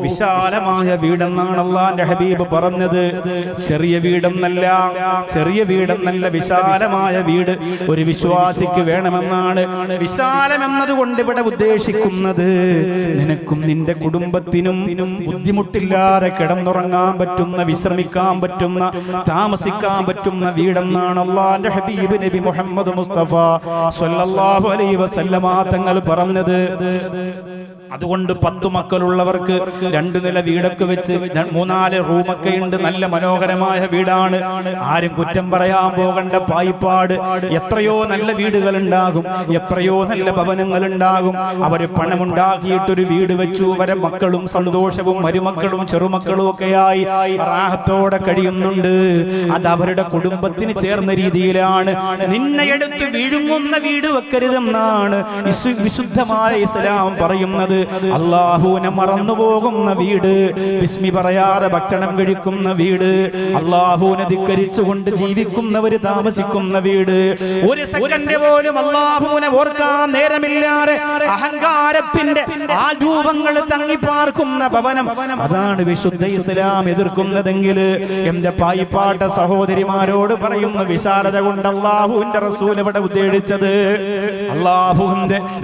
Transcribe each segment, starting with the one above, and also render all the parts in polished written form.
വിശാലമായ വീടെന്നാണ് അല്ലാഹുവിന്റെ ഹബീബ് പറഞ്ഞത്. ചെറിയ വീടെന്നല്ല, ചെറിയ വീടെന്നല്ല, വിശാലമായ വീട് ഒരു വിശ്വാസിക്ക് വേണമെന്നാണ്. വിശാലം എന്നതുകൊണ്ട് ഇവിടെ ഉദ്ദേശിക്കുന്നത് നിനക്കും നിന്റെ കുടുംബത്തിനും ബുദ്ധിമുട്ടില്ലാതെ കിടന്നുറങ്ങാൻ പറ്റുന്ന, വിശ്രമിക്കാൻ പറ്റുന്ന, താമസിക്കാൻ പറ്റുന്ന വീടെന്നാണ് അല്ലാഹുവിന്റെ ഹബീബ് നബി മുഹമ്മദ് മുസ്തഫ സ്വല്ലല്ലാഹു അലൈഹി വസല്ലമ തങ്ങൾ പറഞ്ഞത്. അതുകൊണ്ട് 10 മക്കളുള്ളവർക്ക് 2 നില വീടൊക്കെ വെച്ച് 3-4 റൂമൊക്കെ ഉണ്ട്. നല്ല മനോഹരമായ വീടാണ്. ആരും കുറ്റം പറയാൻ പോകണ്ട. പായിപ്പാട് എത്രയോ നല്ല വീടുകൾ ഉണ്ടാകും, എത്രയോ നല്ല ഭവനങ്ങൾ ഉണ്ടാകും. അവര് പണമുണ്ടാക്കിയിട്ടൊരു വീട് വെച്ചു. അവരെ മക്കളും സന്തോഷവും മരുമക്കളും ചെറുമക്കളും ഒക്കെയായി റാഹത്തോടെ കഴിയുന്നുണ്ട്. അത് അവരുടെ കുടുംബത്തിന് ചേർന്ന രീതിയിലാണ്. നിന്നെ എടുത്ത് വിഴുങ്ങുന്ന വീട് വെക്കരുതെന്നാണ് വിശുദ്ധമായ ഇസ്ലാം പറയുന്നത്. അല്ലാഹുവിനെ മറന്നു പോകുന്ന വീട്, ബിസ്മി പറയാതെ ഭക്ഷണം കഴിക്കുന്ന വീട്, അല്ലാഹുവിനെ ധിക്കരിച്ചുകൊണ്ട് ജീവിക്കുന്നവര് താമസിക്കുന്ന വീട്, ഒരു സെക്കൻഡ് പോലും അല്ലാഹുവിനെ ഓർക്കാൻ നേരമില്ലാതെ അഹങ്കാരത്തിന്റെ ആ രൂപങ്ങൾ തങ്ങിപ്പാർക്കുന്ന ഭവനം, അതാണ് വിശുദ്ധ ഇസ്ലാം എതിർക്കുന്നതെങ്കിൽ എന്റെ പായിപ്പാട്ട സഹോദരിമാരോട് പറയുന്ന വിശാലത കൊണ്ട് അല്ലാഹുവിന്റെ റസൂൽ ഇവിടെ ഉദ്ദേശിച്ചത്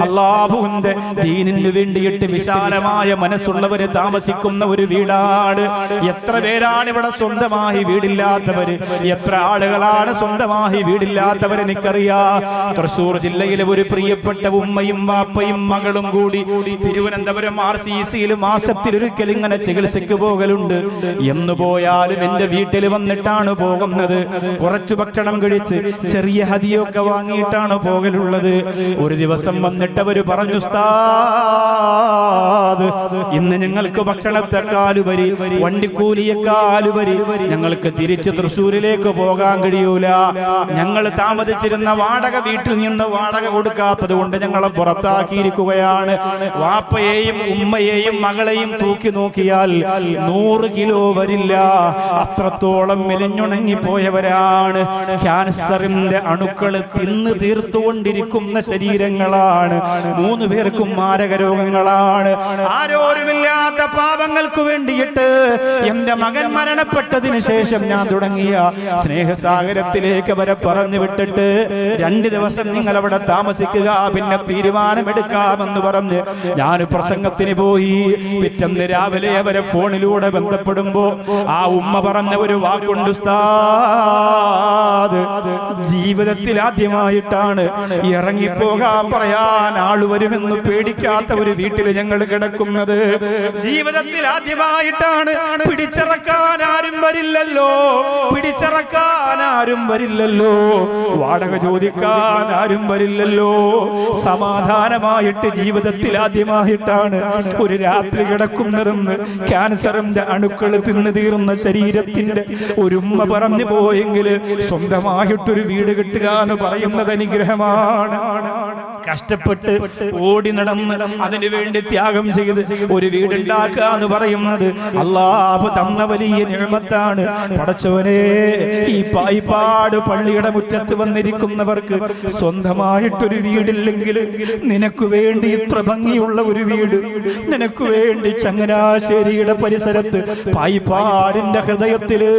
അല്ലാഹുവിന്റെ ദീനിനു വേണ്ടി വിശാലമായ മനസ്സുള്ളവര് താമസിക്കുന്ന ഒരു വീടാണ്. എത്ര പേരാണ് ഇവിടെ സ്വന്തമായി വീടില്ലാത്തവര്? എത്ര ആളുകളാണ് സ്വന്തമായി വീടില്ലാത്തവര്? എനിക്കറിയാം. തൃശൂർ ജില്ലയിലെ ഒരു പ്രിയപ്പെട്ട ഉമ്മയും വാപ്പയും മകളും കൂടി തിരുവനന്തപുരം RCCയിൽ മാസത്തിലൊരിക്കൽ ഇങ്ങനെ ചികിത്സയ്ക്ക് പോകലുണ്ട്. എന്ന് പോയാലും എന്റെ വീട്ടിൽ വന്നിട്ടാണ് പോകുന്നത്. കുറച്ചു ഭക്ഷണം കഴിച്ച് ചെറിയ ഹദിയൊക്കെ വാങ്ങിയിട്ടാണ് പോകലുള്ളത്. ഒരു ദിവസം വന്നിട്ട് അവര് പറഞ്ഞു, ഇന്ന് ഞങ്ങൾക്ക് ഭക്ഷണത്തെക്കാളുപരി, വണ്ടിക്കൂലിയെക്കാളുപരി ഞങ്ങൾക്ക് തിരിച്ച് തൃശ്ശൂരിലേക്ക് പോകാൻ കഴിയൂല. ഞങ്ങൾ താമസിച്ചിരുന്ന വാടക വീട്ടിൽ നിന്ന് വാടക കൊടുക്കാത്തത് കൊണ്ട് ഞങ്ങളെ പുറത്താക്കിയിരിക്കുകയാണ്. വാപ്പയെയും ഉമ്മയെയും മകളെയും തൂക്കി നോക്കിയാൽ 100 കിലോ വരില്ല. അത്രത്തോളം മെലിഞ്ഞുണങ്ങി പോയവരാണ്. ക്യാൻസറിന്റെ അണുക്കൾ തിന്ന് തീർത്തുകൊണ്ടിരിക്കുന്ന ശരീരങ്ങളാണ്. 3 പേർക്കും മാരക രോഗങ്ങളാണ്. ആരോരുമില്ലാത്ത പാവങ്ങൾക്ക് വേണ്ടിയിട്ട് എന്റെ മകൻ മരണപ്പെട്ടതിന് ശേഷം ഞാൻ തുടങ്ങിയ സ്നേഹസാഗരത്തിലേക്ക് അവരെ പറഞ്ഞു വിട്ടിട്ട് 2 ദിവസം നിങ്ങൾ അവിടെ താമസിക്കുക, പിന്നെ തീരുമാനമെടുക്കാമെന്ന് പറഞ്ഞ് ഞാൻ പ്രസംഗത്തിന് പോയി. പിറ്റേന്ന് രാവിലെ അവരെ ഫോണിലൂടെ ബന്ധപ്പെടുമ്പോ ആ ഉമ്മ പറഞ്ഞ ഒരു വാക്കുണ്ട്, ഉസ്താദ് ജീവിതത്തിൽ ആദ്യമായിട്ടാണ് ഇറങ്ങിപ്പോകാൻ പറയാൻ ആള് വരുമെന്ന് പേടിക്കാത്ത ഒരു വീട്ടിൽ ഞങ്ങൾ കിടക്കുന്നത്. ജീവിതത്തിൽ ആദ്യമായിട്ടാണ്. പിടിച്ചിറക്കാൻ ആരും വരില്ലല്ലോ, പിടിച്ചിറക്കാൻ ആരും വരില്ലല്ലോ, വാടക ചോദിക്കാൻ ആരും വരില്ലല്ലോ. സമാധാനമായിട്ട് ജീവിതത്തിൽ ആദ്യമായിട്ടാണ് ഒരു രാത്രി കിടക്കുന്നതെന്ന് ക്യാൻസറിന്റെ അണുക്കൾ തിന്നു തീർന്ന ശരീരത്തിന്റെ ഒരു ഉമ്മ പറഞ്ഞു പോയെങ്കിൽ സ്വന്തമായിട്ടൊരു വീട് കിട്ടുക എന്ന് പറയുന്നത് അനുഗ്രഹമാണ്. കഷ്ടപ്പെട്ട് ഓടി നടന്ന് അതിനു വേണ്ടി ത്യാഗം ചെയ്ത് ഒരു വീടുണ്ടാക്കുക എന്ന് പറയുന്നത് അല്ലാഹു തന്ന വലിയ നിഅമത്താണ്. പടച്ചവനെ, ഈ പായിപ്പാട് പള്ളിയുടെ മുറ്റത്ത് വന്നിരിക്കുന്നവർക്ക് സ്വന്തമായിട്ടൊരു വീടില്ലെങ്കിൽ നിനക്ക് വേണ്ടി ഇത്ര ഭംഗിയുള്ള ഒരു വീട്, നിനക്ക് വേണ്ടി ചങ്ങനാശ്ശേരിയുടെ പരിസരത്ത് പായിപ്പാടിന്റെ ഹൃദയത്തില്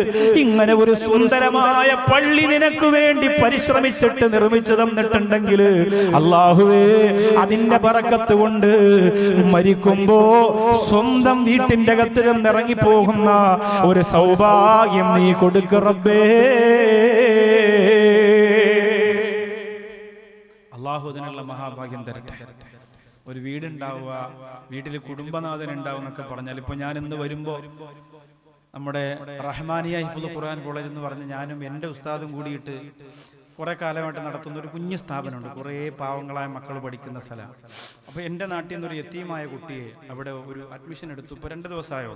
ഇങ്ങനെ ഒരു സുന്ദരമായ പള്ളി നിനക്ക് വേണ്ടി പരിശ്രമിച്ചിട്ട് നിർമ്മിച്ചു തന്നിട്ടുണ്ടെങ്കിൽ അല്ലാഹുവേ, അതിന്റെ ബറക്കത്ത് കൊണ്ട് മരിക്കുമ്പോ സ്വന്തം വീട്ടിന്റെ അകത്ത് നിന്ന് ഇറങ്ങിപ്പോകുന്ന ഒരു സൗഭാഗ്യം നീ കൊടുക്ക റബ്ബേ. അല്ലാഹു അതിനുള്ള മഹാഭാഗ്യം തരട്ടെ. ഒരു വീടുണ്ടാവുക, വീട്ടിൽ കുടുംബനാഥൻ ഉണ്ടാവും എന്നൊക്കെ പറഞ്ഞാൽ, ഇപ്പൊ ഞാൻ ഇന്ന് വരുമ്പോ നമ്മുടെ റഹ്മാനിയ ഹിഫ്ദുൽ ഖുർആൻ കോളേജ് എന്ന് പറഞ്ഞ് ഞാനും എൻ്റെ ഉസ്താദും കൂടിയിട്ട് കുറെ കാലമായിട്ട് നടത്തുന്ന ഒരു കുഞ്ഞു സ്ഥാപനമുണ്ട്. കുറേ പാവങ്ങളായ മക്കൾ പഠിക്കുന്ന സ്ഥലമാണ്. അപ്പോൾ എൻ്റെ നാട്ടിൽ നിന്നൊരു യത്തീമായ കുട്ടിയെ അവിടെ ഒരു അഡ്മിഷൻ എടുത്തു. ഇപ്പോൾ 2 ദിവസമായോ.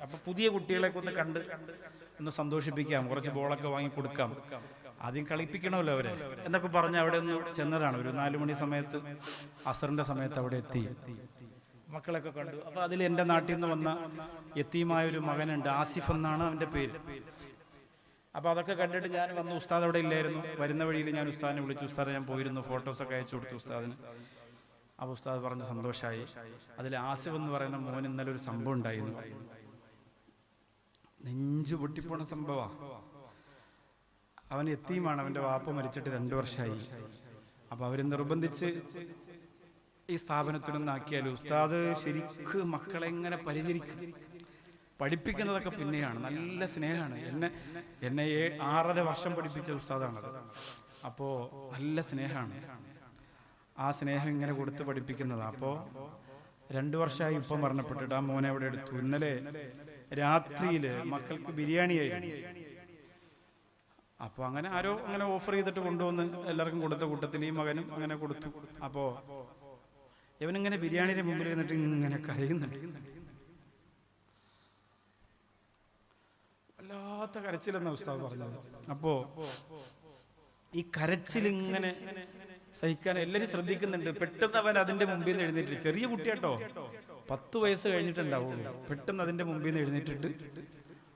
അപ്പോൾ പുതിയ കുട്ടികളെ ഒന്ന് കണ്ട് ഒന്ന് സന്തോഷിപ്പിക്കാം, കുറച്ച് ബോളൊക്കെ വാങ്ങി കൊടുക്കാം, ആദ്യം കളിപ്പിക്കണമല്ലോ അവരെ എന്നൊക്കെ പറഞ്ഞ് അവിടെ ഒന്ന് ചെന്നതാണ്. ഒരു 4 മണി സമയത്ത്, അസറിൻ്റെ സമയത്ത് അവിടെ എത്തി. മക്കളൊക്കെ കണ്ടു. അപ്പോൾ അതിൽ എൻ്റെ നാട്ടിൽ നിന്ന് വന്ന യത്തീമായ ഒരു മകനുണ്ട്, ആസിഫ് എന്നാണ് അവൻ്റെ പേര്. അപ്പോൾ അതൊക്കെ കണ്ടിട്ട് ഞാൻ വന്നു. ഉസ്താദ് അവിടെ ഇല്ലായിരുന്നു. വരുന്ന വഴിയിൽ ഞാൻ ഉസ്താദിനെ വിളിച്ചു. ഉസ്താദ് ഞാൻ പോയിരുന്നു, ഫോട്ടോസൊക്കെ അയച്ചു കൊടുത്തു ഉസ്താദിന്. അപ്പോൾ ഉസ്താദ് പറഞ്ഞ് സന്തോഷമായി. അതിൽ ആസിഫ് എന്ന് പറയുന്ന മോൻ ഇന്നലെ ഒരു സംഭവം ഉണ്ടായിരുന്നു, നെഞ്ചു പൊട്ടിപ്പോണ സംഭവമാണ്. അവൻ യത്തീമാണ്, അവൻ്റെ വാപ്പ മരിച്ചിട്ട് 2 വർഷമായി. അപ്പോൾ അവർ നിർബന്ധിച്ച് ഈ സ്ഥാപനത്തിലൊന്നാക്കിയാൽ ഉസ്താദ് ശരിക്കും മക്കളെ എങ്ങനെ പരിചരിക്കും. പഠിപ്പിക്കുന്നതൊക്കെ പിന്നെയാണ്, നല്ല സ്നേഹമാണ്. എന്നെ 6.5 വർഷം പഠിപ്പിച്ച ഉസ്താദാണത്. അപ്പോൾ നല്ല സ്നേഹമാണ്. ആ സ്നേഹം ഇങ്ങനെ കൊടുത്ത് പഠിപ്പിക്കുന്നതാണ്. അപ്പോൾ 2 വർഷമായി ഇപ്പം മരണപ്പെട്ടിട്ട് ആ മോനെ അവിടെ എടുത്തു. ഇന്നലെ രാത്രിയിൽ മക്കൾക്ക് ബിരിയാണി ആയിരുന്നു. അപ്പോൾ അങ്ങനെ ആരോ അങ്ങനെ ഓഫർ ചെയ്തിട്ട് കൊണ്ടുവന്ന് എല്ലാവർക്കും കൊടുത്ത കൂട്ടത്തിൽ ഈ മകനും അങ്ങനെ കൊടുത്തു. അപ്പോൾ ഇവനിങ്ങനെ ബിരിയാണിയുടെ മുമ്പിൽ ഇരുന്നിട്ട് ഇങ്ങനെ കരയുന്നുണ്ട്. വല്ലാത്ത കരച്ചിലെന്ന ഉസ്താദ് പറഞ്ഞത്. അപ്പോൾ ഈ കരച്ചിലിങ്ങനെ സഹിക്കാൻ എല്ലാവരും ശ്രദ്ധിക്കുന്നുണ്ട്. പെട്ടെന്ന് അവൻ അതിന്റെ മുമ്പിൽ നിന്ന് എഴുന്നേറ്റിട്ട്, ചെറിയ കുട്ടിയാട്ടോ, 10 വയസ്സ് കഴിഞ്ഞിട്ടുണ്ടാവുള്ളൂ. പെട്ടെന്ന് അതിന്റെ മുമ്പിൽ നിന്ന് എഴുന്നേറ്റിട്ട്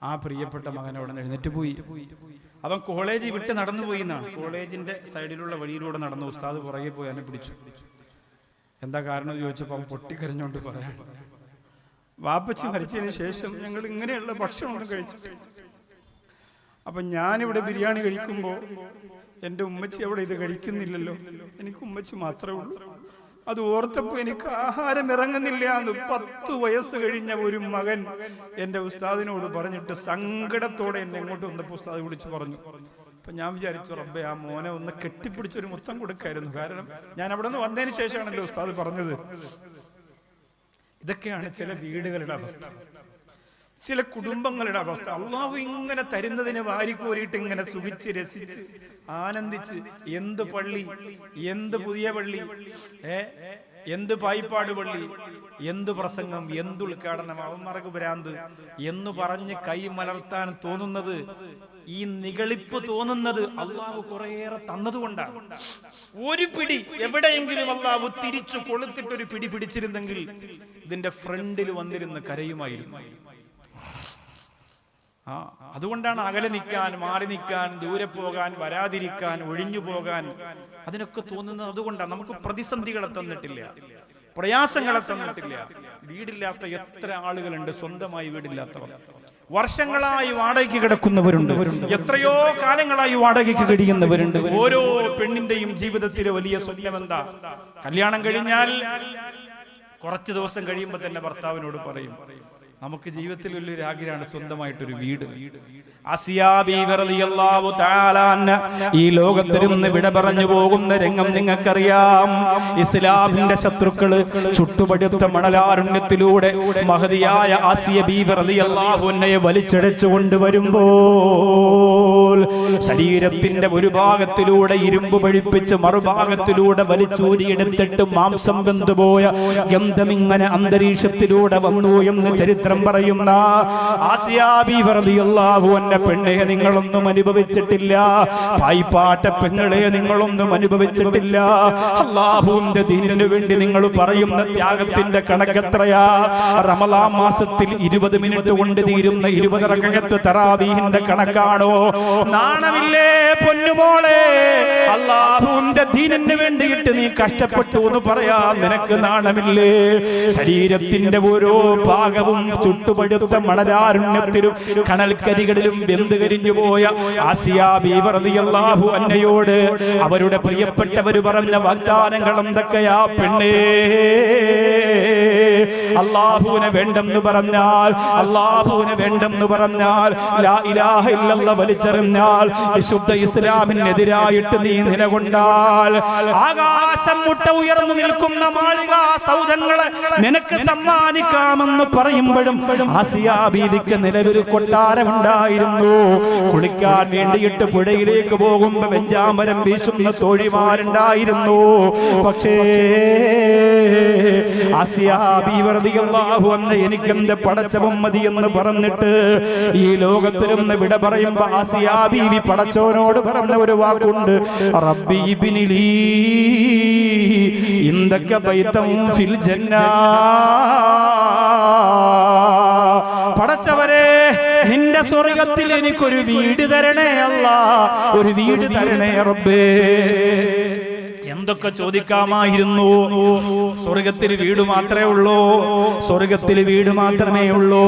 ആ പ്രിയപ്പെട്ട മകൻ അവിടെ നിന്ന് എഴുന്നേറ്റ് പോയി. അവൻ കോളേജ് വിട്ട് നടന്നു പോയി എന്നാണ്. കോളേജിന്റെ സൈഡിലുള്ള വഴിയിലൂടെ നടന്നു. ഉസ്താദ് പുറകെ പോയി അവനെ പിടിച്ചു. എന്താ കാരണം എന്ന് ചോദിച്ചപ്പോൾ അവൻ പൊട്ടിക്കരഞ്ഞുകൊണ്ട് പറയാൻ, വാപ്പച്ചി മരിച്ചതിന് ശേഷം ഞങ്ങൾ ഇങ്ങനെയുള്ള ഭക്ഷണമൊന്നും കഴിച്ചു. അപ്പൊ ഞാനിവിടെ ബിരിയാണി കഴിക്കുമ്പോൾ എൻ്റെ ഉമ്മച്ചി അവിടെ ഇത് കഴിക്കുന്നില്ലല്ലോ, എനിക്ക് ഉമ്മച്ചി മാത്രമേ ഉള്ളൂ. അത് ഓർത്തപ്പോൾ എനിക്ക് ആഹാരം ഇറങ്ങുന്നില്ല എന്ന് 10 വയസ്സ് കഴിഞ്ഞ ഒരു മകൻ എൻ്റെ ഉസ്താദിനോട് പറഞ്ഞിട്ട് സങ്കടത്തോടെ എന്നെ എങ്ങോട്ട് വന്നപ്പോൾ ഉസ്താദ് വിളിച്ചു പറഞ്ഞു. അപ്പൊ ഞാൻ വിചാരിച്ചു, റബ്ബേ ആ മോനെ ഒന്ന് കെട്ടിപ്പിടിച്ചൊരു മുത്തം കൊടുക്കായിരുന്നു. കാരണം ഞാൻ അവിടെ നിന്ന് വന്നതിന് ശേഷമാണല്ലോ ഉസ്താദ് പറഞ്ഞത്. ഇതൊക്കെയാണ് ചില വീടുകളുടെ അവസ്ഥ, ചില കുടുംബങ്ങളുടെ അവസ്ഥ. അള്ളാഹു ഇങ്ങനെ തരുന്നതിന് വാരിക്കോരിയിട്ട് ഇങ്ങനെ സുഖിച്ച് രസിച്ച് ആനന്ദിച്ച്, എന്ത് പള്ളി, എന്ത് പുതിയ പള്ളി, എന്ത് പായിപ്പാട് പള്ളി, എന്ത് പ്രസംഗം, എന്ത് ഉദ്ഘാടനം, അവന്മാർക്ക് ഭ്രാന്ത് എന്ന് പറഞ്ഞ് കൈ മലർത്താൻ തോന്നുന്നത്, ഈ നിഗളിപ്പ് തോന്നുന്നത് അള്ളാഹു കുറേയേറെ തന്നതുകൊണ്ടാണ്. ഒരു പിടി എവിടെയെങ്കിലും അള്ളാഹു തിരിച്ചു കൊളുത്തിട്ടൊരു പിടി പിടിച്ചിരുന്നെങ്കിൽ ഇതിന്റെ ഫ്രണ്ടിൽ വന്നിരുന്ന് കരയുമായിരുന്നു. അതുകൊണ്ടാണ് അകലെ നിൽക്കാൻ, മാറി നിൽക്കാൻ, ദൂരെ പോകാൻ, വരാതിരിക്കാൻ, ഒഴിഞ്ഞു പോകാൻ അതിനൊക്കെ തോന്നുന്നത്. അതുകൊണ്ടാണ് നമുക്ക് പ്രതിസന്ധികളെ തന്നിട്ടില്ല, പ്രയാസങ്ങളെ തന്നിട്ടില്ല. വീടില്ലാത്ത എത്ര ആളുകളുണ്ട്, സ്വന്തമായി വീടില്ലാത്തവർ. വർഷങ്ങളായി വാടകയ്ക്ക് കിടക്കുന്നവരുണ്ട്, എത്രയോ കാലങ്ങളായി വാടകയ്ക്ക് കഴിയുന്നവരുണ്ട്. ഓരോ പെണ്ണിന്റെയും ജീവിതത്തിലെ വലിയ സ്വപ്നം എന്താ? കല്യാണം കഴിഞ്ഞാൽ കുറച്ച് ദിവസം കഴിയുമ്പോൾ തന്നെ ഭർത്താവിനോട് പറയും, നമുക്ക് ജീവിതത്തിൽ വലിയൊരു ആഗ്രഹമാണ് സ്വന്തമായിട്ടൊരു വീട്. ആസിയാ ബീവി റളിയല്ലാഹു തആല അൻഹ ഈ ലോകത്തിൽ നിന്ന് വിട പറഞ്ഞു പോകുന്ന രംഗം നിങ്ങൾക്കറിയാം. ഇസ്ലാമിന്റെ ശത്രുക്കള് ചുട്ടുപടുത്ത മണലാരുണ്യത്തിലൂടെ മഹദിയായ ആസിയ ബീവി റളിയല്ലാഹു അൻഹയെ വലിച്ചടച്ചു കൊണ്ടുവരുമ്പോൾ ശരീരത്തിന്റെ ഒരു ഭാഗത്തിലൂടെ ഇരുമ്പ് പഴിപ്പിച്ച് മറുഭാഗത്തിലൂടെ വലിച്ചൂരിയെടുത്തിട്ട് മാംസം വെന്തുപോയ ഗന്ധമിങ്ങനെ അന്തരീക്ഷത്തിലൂടെ വന്നു എന്ന് ചരിത്രം പറയുന്ന ആസിയാ ബീവി റളിയല്ലാഹു അൻഹ പെണ്ണെ നിങ്ങളൊന്നും അനുഭവിച്ചിട്ടില്ല, പായിപ്പാട്ട പെങ്ങളെ നിങ്ങളൊന്നും അനുഭവിച്ചിട്ടില്ല. അല്ലാഹുവിന്റെ ദീനിനു വേണ്ടി നിങ്ങൾ പറയുന്ന ത്യാഗത്തിന്റെ കണക്കെത്രയാ? റമളാൻ മാസത്തിൽ 20 മിനിറ്റ് കൊണ്ട് തീരുന്ന 20 റകഅത്ത് തറാവീഹിന്റെ കണക്കാണോ? നാണമില്ലേ പൊന്നുമോളെ? അല്ലാഹുവിന്റെ ദീനിനു വേണ്ടിയിട്ട് നീ കഷ്ടപ്പെട്ടു എന്ന് പറയാ നിനക്ക് നാണമില്ലേ? ശരീരത്തിന്റെ ഓരോ ഭാഗവും ചുട്ടുപഴുത്ത മണലാരുണ്യത്തിലും കണൽക്കരികളിലും വെന്ത് കരിഞ്ഞു പോയ ആസിയാ ബീവി റളിയല്ലാഹു അൻഹയോട് അവരുടെ പ്രിയപ്പെട്ടവർ പറഞ്ഞ വാഗ്ദാനങ്ങൾ എന്തൊക്കെയാ? പെണ്ണേ, അല്ലാഹുവിനെ വേണ്ടെന്ന് പറഞ്ഞാൽ, അല്ലാഹുവിനെ വേണ്ടെന്ന് പറഞ്ഞാൽ, ലാ ഇലാഹ ഇല്ലല്ലാഹ് വലിച്ചെറിഞ്ഞാൽ, വിശുദ്ധ ഇസ്ലാമിനെതിരായിട്ട് നീ നിലകൊണ്ടാൽ, ആകാശം മുട്ട ഉയർന്നു നിൽക്കുന്ന മാളികാ സൗധങ്ങളെ നിനക്ക് സമ്മാനിക്കാമെന്ന് പറയുമ്പോഴും ആസിയാ ബീവിക്ക് നിലവിൽ കൊട്ടാരമുണ്ടായിരുന്നു. കുളിക്കാൻ വേണ്ടിയിട്ട് പുഴയിലേക്ക് പോകുമ്പോ വെഞ്ചാമരം വീശുന്ന തോഴിമാരുണ്ടായിരുന്നു. പക്ഷേ ആസിയാ ബീവി റളിയല്ലാഹു അൻഹ എനിക്കെന്റെ പടച്ചവൻ മതി എന്ന് പറഞ്ഞിട്ട് ഈ ലോകത്തിൽ നിന്ന് വിട പറയുമ്പോ ആസിയാ ബീവി പടച്ചവനോട് പറഞ്ഞ ഒരു വാക്കുണ്ട്, റബ്ബി ഇബ്നിലീ ഇൻദക ബൈതൻ ഫിൽ ജന്ന. പടച്ചവരെ, നിന്റെ സ്വർഗത്തിൽ എനിക്കൊരു വീട് തരണേ അല്ലാ, ഒരു വീട് തരണേ റബ്ബേ. എന്തൊക്കെ ചോദിക്കാമായിരുന്നു. സ്വർഗത്തിൽ വീട് മാത്രമേ ഉള്ളൂ, സ്വർഗത്തിൽ വീട് മാത്രമേ ഉള്ളൂ.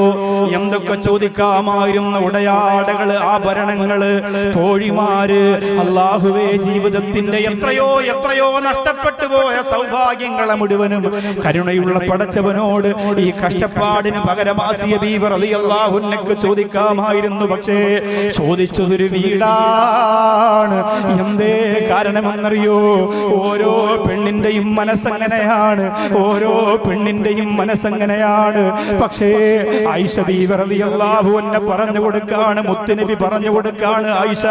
എന്തൊക്കെ ചോദിക്കാമായിരുന്നു. ഉടയാടകള്, ആഭരണങ്ങള്, തോഴിമാര്. അല്ലാഹുവേ, ജീവിതത്തിന്റെ എത്രയോ എത്രയോ നഷ്ടപ്പെട്ടു പോയ സൗഭാഗ്യങ്ങളെ മുഴുവനും കരുണയുള്ള പടച്ചവനോട് ഈ കഷ്ടപ്പാടിന് പകരം ആസിയ ബീവി റളിയല്ലാഹു അൻഹയ്ക്ക് ചോദിക്കാമായിരുന്നു. പക്ഷേ ചോദിച്ചതൊരു വീടാണ്. എന്തേ കാരണമെന്നറിയോ? ഓരോ പെണ്ണിന്റെയും മനസ്സങ്ങനെയാണ്, ഓരോ പെണ്ണിന്റെയും മനസ്സങ്ങനെയാണ്. പക്ഷേ ആയിഷ ബീവി റളിയല്ലാഹു അൻഹ പറഞ്ഞു കൊടുക്കാണ്, മുത്തുനബി പറഞ്ഞു കൊടുക്കാണ്, ആയിഷ,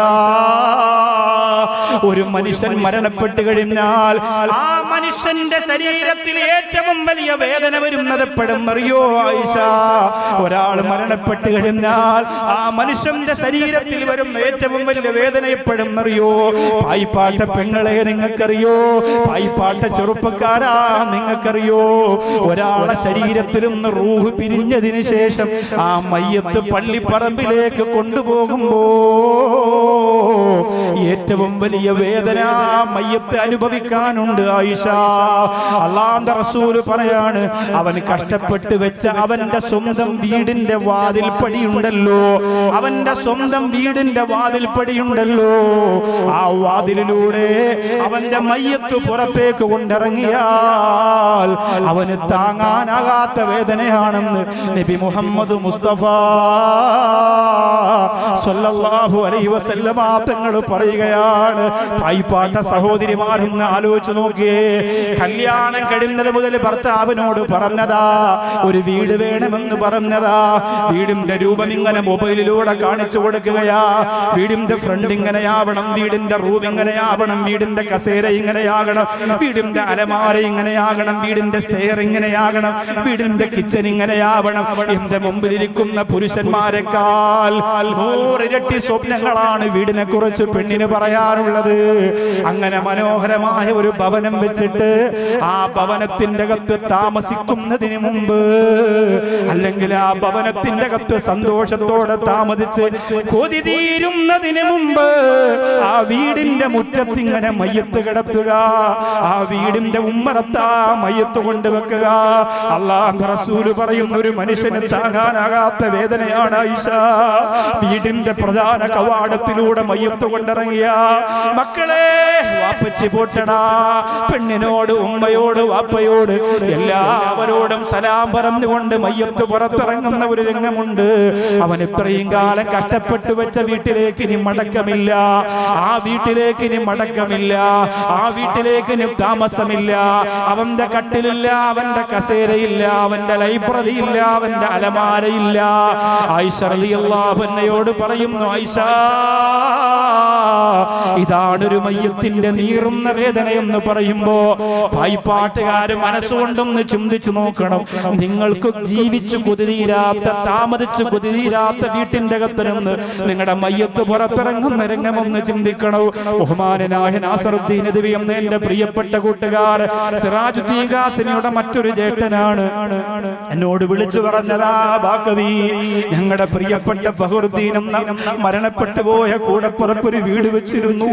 ഒരു മനുഷ്യൻ മരണപ്പെട്ട് കഴിഞ്ഞാൽ ആ മനുഷ്യന്റെ ശരീരത്തിൽ ഏറ്റവും വലിയ വേദന വരുന്നത് എപ്പോഴും അറിയോ ആയിഷ? ഒരാൾ മരണപ്പെട്ട് കഴിഞ്ഞാൽ ആ മനുഷ്യന്റെ ശരീരത്തിൽ വരുന്ന ഏറ്റവും വലിയ വേദന എപ്പോഴും അറിയോ? പായിപ്പാട്ട പെങ്ങളെ നിങ്ങൾക്കറിയോ? പായിപ്പാട്ട ചെറുപ്പക്കാരാ നിങ്ങൾക്കറിയോ? ഒരാളെ ശരീരത്തിൽ നിന്ന് റൂഹ് പിരിഞ്ഞതിന് ശേഷം ആ മയ്യത്ത് പള്ളിപ്പറമ്പിലേക്ക് കൊണ്ടുപോകുമ്പോ ഏറ്റവും വലിയ വേദന മയ്യത്ത് അനുഭവിക്കാനുണ്ട് ആയിഷ. അല്ലാഹുവിന്റെ റസൂല് പറയാണ്, അവൻ കഷ്ടപ്പെട്ട് വെച്ച അവന്റെ സ്വന്തം വീടിന്റെ വാതിൽപ്പടിയുണ്ടല്ലോ, അവന്റെ സ്വന്തം വീടിന്റെ വാതിൽപ്പടിയുണ്ടല്ലോ, ആ വാതിലിലൂടെ അവന്റെ മയ്യത്ത് പുറത്തേക്ക് കൊണ്ടിറങ്ങിയാൽ അവന് താങ്ങാനാകാത്ത വേദനയാണെന്ന് നബി മുഹമ്മദ് മുസ്തഫ സ്വല്ലല്ലാഹു അലൈഹി വസല്ലമ തങ്ങൾ പറയുകയാണ്. പായിപ്പാട്ട സഹോദരിമാരെന്ന് ആലോചിച്ച് നോക്കിയേ. കല്യാണം കഴിയുന്നത് മുതൽ ഭർത്താവിനോട് പറഞ്ഞതാ ഒരു വീട് വേണമെന്ന് പറഞ്ഞതാ. വീടിന്റെ രൂപം ഇങ്ങനെ മൊബൈലിലൂടെ കാണിച്ചു കൊടുക്കുകയാ. വീടിന്റെ ഫ്രണ്ട് ഇങ്ങനെയാവണം, വീടിന്റെ റൂം ഇങ്ങനെയാവണം, വീടിന്റെ കസേര ഇങ്ങനെയാകണം, വീടിന്റെ അലമാര ഇങ്ങനെയാകണം, വീടിന്റെ സ്റ്റെയർ ഇങ്ങനെയാകണം, വീടിന്റെ കിച്ചൺ ഇങ്ങനെയാവണം. എന്റെ മുമ്പിലിരിക്കുന്ന പുരുഷന്മാരെക്കാൾ 100 ഇരട്ടി സ്വപ്നങ്ങളാണ് വീടിനെ കുറിച്ച് പെണ്ണിന് പറയാറുള്ളത്. അങ്ങനെ മനോഹരമായ ഒരു ഭവനം വെച്ചിട്ട് ആ ഭവനത്തിന്റെ അകത്ത് താമസിക്കുന്നതിന് മുമ്പ്, അല്ലെങ്കിൽ ആ ഭവനത്തിന്റെ അകത്ത് സന്തോഷത്തോടെ താമസിച്ച് കൊതി തീരുന്നതിന് മുമ്പ് ആ വീടിന്റെ മുറ്റത്ത് ഇങ്ങനെ മയ്യത്ത് കിടത്തുക, ആ വീടിന്റെ ഉമ്മറത്താ മയ്യത്ത് കൊണ്ടുവെക്കുക. അല്ലാഹുവിന്റെ റസൂല് പറയുന്ന ഒരു മനുഷ്യന് താങ്ങാനാകാത്ത വേദനയാണ് ആയിഷ. വീടിന്റെ പ്രധാന കവാടത്തിലൂടെ മയ്യത്ത് കൊണ്ടിറങ്ങിയ മക്കളെ, വാപ്പച്ചി പോട്ടടാ, പെണ്ണിനോട്, ഉമ്മയോട്, വാപ്പയോട് എല്ലാവരോടും സലാം പറഞ്ഞുകൊണ്ട് മയ്യത്ത് പുറത്തിറങ്ങുന്ന ഒരു രംഗമുണ്ട്. അവൻ ഇത്രയും കാലം കഷ്ടപ്പെട്ടു വെച്ച വീട്ടിലേക്ക് ഇനി മടക്കമില്ല, ആ വീട്ടിലേക്ക് ഇനി മടക്കമില്ല, ആ വീട്ടിലേക്ക് ഇനി താമസമില്ല. അവന്റെ കട്ടിലില്ല, അവന്റെ കസേരയില്ല, അവന്റെ ലൈബ്രറി ഇല്ല, അവന്റെ അലമാരയില്ല. ആയിഷ റളിയല്ലാഹു അൻഹയോട് പറയുന്നു, ആയിഷ, ഇതാണ് ഒരു മയ്യത്തിന്റെ നീറുന്ന വേദന എന്ന് പറയുമ്പോ പായിപ്പാട്ടുകാര് മനസ്സുകൊണ്ടൊന്ന് ചിന്തിച്ചു നോക്കണം. നിങ്ങൾക്ക് ജീവിച്ചു കൊതിതീരാത്ത, താമസിച്ചു കൊതിതീരാത്ത വീട്ടിന്റെ അകത്തുനിന്ന് നിങ്ങളുടെ മയ്യത്ത് പുറത്തിറങ്ങുന്ന രംഗമൊന്ന് ചിന്തിക്കണോ. ബഹുമാനനായ നാസറുദ്ദീൻ നദ്വി എന്ന എന്റെ പ്രിയപ്പെട്ട കൂട്ടുകാർ സിറാജുദ്ദീൻ ഖാസിമിയുടെ മറ്റൊരു ജ്യേഷ്ഠനാണ്. എന്നോട് വിളിച്ചു പറഞ്ഞതാ, ബാക്കവി, ഞങ്ങളുടെ പ്രിയപ്പെട്ട ഫഖറുദ്ദീനും മരണപ്പെട്ടു പോയ കൂടപ്പുറപ്പൊരു വീട് വെച്ചിരുന്നു,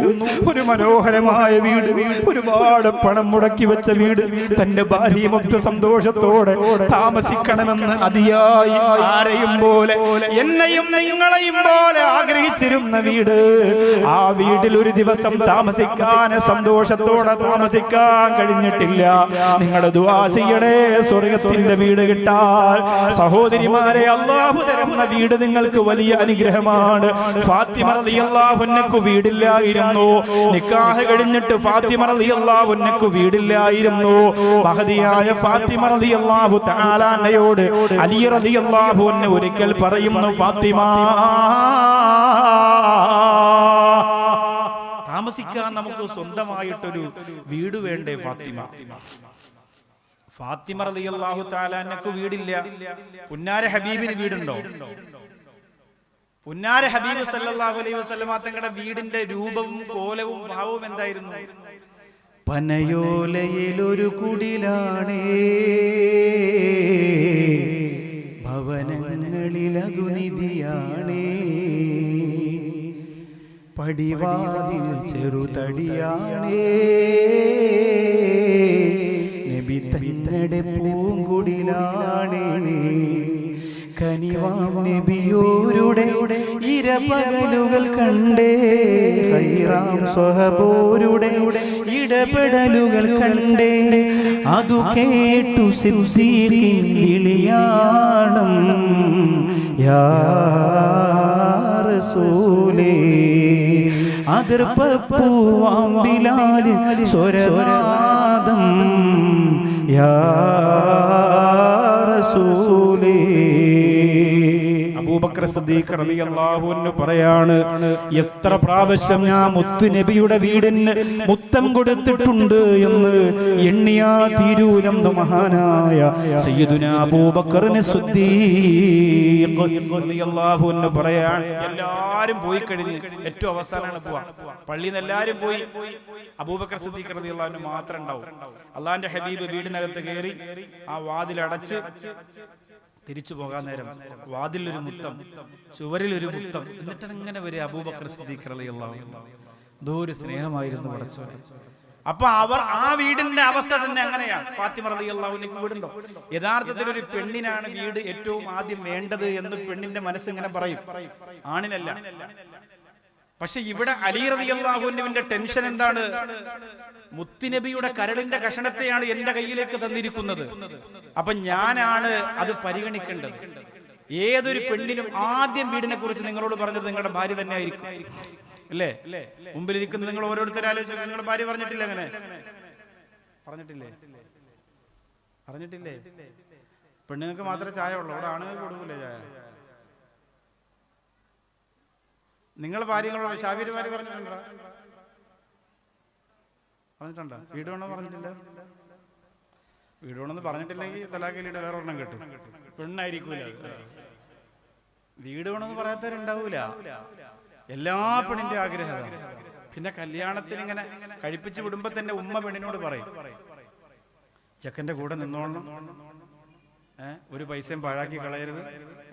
ഒരു മനോഹരമായ വീട്, ഒരുപാട് പണം മുടക്കി വെച്ച വീട്, തന്റെ ഭാര്യയുമൊക്കെ സന്തോഷത്തോടെ താമസിക്കണമെന്ന് അതിയായി ആരെയും പോലെ, എന്നെയും നിങ്ങളെയും പോലെ ആഗ്രഹിച്ചിരുന്ന വീട്. ആ വീട്ടിൽ ഒരു ദിവസം താമസിക്കാൻ, സന്തോഷത്തോടെ താമസിക്കാൻ കഴിഞ്ഞിട്ടില്ല. നിങ്ങൾ ദുആ ചെയ്യണേ, സ്വർഗത്തിന്റെ വീട് കിട്ടാൻ. സഹോദരിമാരെ, അല്ലാഹു തരുന്ന വീട് നിങ്ങൾക്ക് വലിയ അനുഗ്രഹമാണ്. ഫാത്തിമ റളിയല്ലാഹു അൻഹയ്ക്ക് വീടില്ലായിരുന്നു. നിക്കാഹ് കഴിഞ്ഞിട്ട് ഫാത്തിമ റളിയല്ലാഹു അൻഹയ്ക്ക് വീടില്ലായിരുന്നു. മഹദിയായ ഫാത്തിമ റളിയല്ലാഹു തആല അൻഹയോട് അലി റളിയല്ലാഹു അൻഹു ഒരിക്കൽ പറയുന്നു, ഫാത്തിമ, താമസിക്കാൻ നമുക്ക് സ്വന്തമായിട്ടൊരു വീട് വേണ്ടേ ഫാത്തിമ? ഫാത്തിമ റളിയല്ലാഹു തആല അൻഹയ്ക്ക് വീടില്ല. പുന്നാര ഹബീബിന് വീടുണ്ടോ? പുന്നാര ഹബീബ് സല്ലല്ലാഹു അലൈഹി വസല്ലമ തങ്ങളുടെ വീടിന്റെ രൂപവും കോലവും ഭാവവും എന്തായിരുന്നു? പനയോലയിലൊരു കുടിലാണേ, ഭവനങ്ങളിലതു നിധിയാണേ, പടിവാതിൽ ചെറുതടിയാണേ നബി തങ്ങളുടെ പൂങ്കുടിലാണേ കനിവാം നബിയോരുടെ ഇരപകലുകൾ കണ്ടേ ഖൈറാം സ്വഹബോരുടെ ഇടപെടലുകൾ കണ്ടേ അതു കേട്ടു സിദ്ദീഖിൻ വിളിയാണം യാ റസൂലേ അതിർപ്പൂവാം ബിലാൽ സ്വരനാദം യാ റസൂലേ അബൂബക്കർ സിദ്ദീഖ് റളിയല്ലാഹു അൻഹു പറയാണ് എത്ര പ്രാവശ്യം ഞാൻ മുത്തു നബിയുടെ വീടിന് മുത്തം കൊടുത്തിട്ടുണ്ട് എന്ന് എണ്ണിയാ തീരൂലെന്ന് മഹാനായ സയ്യിദുനാ അബൂബക്കർ സിദ്ദീഖ് റളിയല്ലാഹു അൻഹു പറയാണ് എല്ലാരും പോയി കഴിഞ്ഞ് ഏറ്റവും അവസാനമാണ് പോവാ പള്ളിയിൽ നിന്ന് എല്ലാരും പോയി അബൂബക്കർ സിദ്ദീഖ് റളിയല്ലാഹു അൻഹു മാത്രം ഉണ്ടാവും അള്ളാന്റെ ഹബീബ് വീടിനകത്ത് കയറി ആ വാതിൽ അടച്ച് തിരിച്ചു പോകാൻ നേരം വാതിലൊരു മുത്തം ചുവരിലൊരു മുത്തം എന്നിട്ടാണ് ഇങ്ങനെ വരെ അബൂബക്കർ സിദ്ദീഖ് റളിയല്ലാഹു അൻഹു എന്തോ ഒരു സ്നേഹമായിരുന്നു പടച്ചോനെ അപ്പൊ അവർ ആ വീടിന്റെ അവസ്ഥ തന്നെ അങ്ങനെയാണ് ഫാത്തിമ റളിയല്ലാഹു അൻഹയ്ക്ക് വീടുണ്ടോ യഥാർത്ഥത്തിൽ ഒരു പെണ്ണിനാണ് വീട് ഏറ്റവും ആദ്യം വേണ്ടത് എന്ന് പെണ്ണിന്റെ മനസ്സിങ്ങനെ പറയും ആണിനല്ല പക്ഷെ ഇവിടെ അലി റളിയല്ലാഹു അൻഹുവിന്റെ ടെൻഷൻ എന്താണ് മുത്തുനബിയുടെ കരളിന്റെ കഷണത്തെയാണ് എന്റെ കയ്യിലേക്ക് തന്നിരിക്കുന്നത് അപ്പൊ ഞാനാണ് അത് പരിഗണിക്കേണ്ടത് ഏതൊരു പെണ്ണിനും ആദ്യം വീടിനെ കുറിച്ച് നിങ്ങളോട് പറഞ്ഞത് നിങ്ങളുടെ ഭാര്യ തന്നെ ആയിരിക്കും അല്ലേ മുമ്പിലിരിക്കുന്ന നിങ്ങൾ ഓരോരുത്തരും ആലോചിച്ചു നിങ്ങളുടെ ഭാര്യ പറഞ്ഞിട്ടില്ല അങ്ങനെ പറഞ്ഞിട്ടില്ലേ പെണ്ണുങ്ങൾക്ക് മാത്രമേ ചായ ഉള്ളൂ അവിടെ ആണുങ്ങൾക്ക് കൊടുക്കൂലേ ചായ നിങ്ങൾ ഭാര്യങ്ങളോട് ഷാഫിമാര് പറഞ്ഞിട്ടുണ്ടോ വീട് വേണം പറഞ്ഞിട്ടില്ല വീട് വേണമെന്ന് പറഞ്ഞിട്ടില്ലെങ്കിൽ തലാഖിലിയുടെ വേറെ ഒരെണ്ണം കിട്ടും പെണ്ണായിരിക്കൂല വീട് വേണമെന്ന് പറയാത്തവരുണ്ടാവൂല എല്ലാ പെണ്ണിന്റെ ആഗ്രഹം പിന്നെ കല്യാണത്തിന് ഇങ്ങനെ കഴിപ്പിച്ച് വിടുമ്പോ തന്നെ ഉമ്മ പെണ്ണിനോട് പറയും ചെക്കന്റെ കൂടെ നിന്നോളണം ഒരു പൈസയും പാഴാക്കി കളയരുത്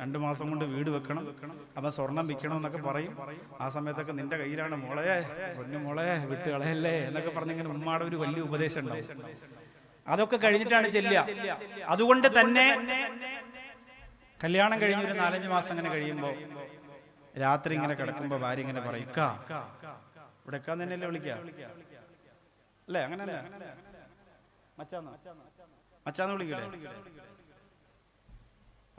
2 മാസം കൊണ്ട് വീട് വെക്കണം അപ്പൊ സ്വർണം വിൽക്കണം എന്നൊക്കെ പറയും ആ സമയത്തൊക്കെ നിന്റെ കയ്യിലാണ് മോളെ പൊന്നു മോളെ വിട്ട് കളയല്ലേ എന്നൊക്കെ പറഞ്ഞിങ്ങനെ ഉമ്മാടെ ഒരു വലിയ ഉപദേശം ഉണ്ടാവും അതൊക്കെ കഴിഞ്ഞിട്ടാണ് ചെല്ലുക അതുകൊണ്ട് തന്നെ കല്യാണം കഴിഞ്ഞ് ഒരു 4-5 മാസം ഇങ്ങനെ കഴിയുമ്പോ രാത്രി ഇങ്ങനെ കിടക്കുമ്പോ ഭാര്യ ഇങ്ങനെ പറയും ഇവിടെ എക്കാൻ തന്നെയല്ലേ വിളിക്ക അല്ലേ അങ്ങനല്ല മച്ചാന്ന് വിളിക്കൂലേ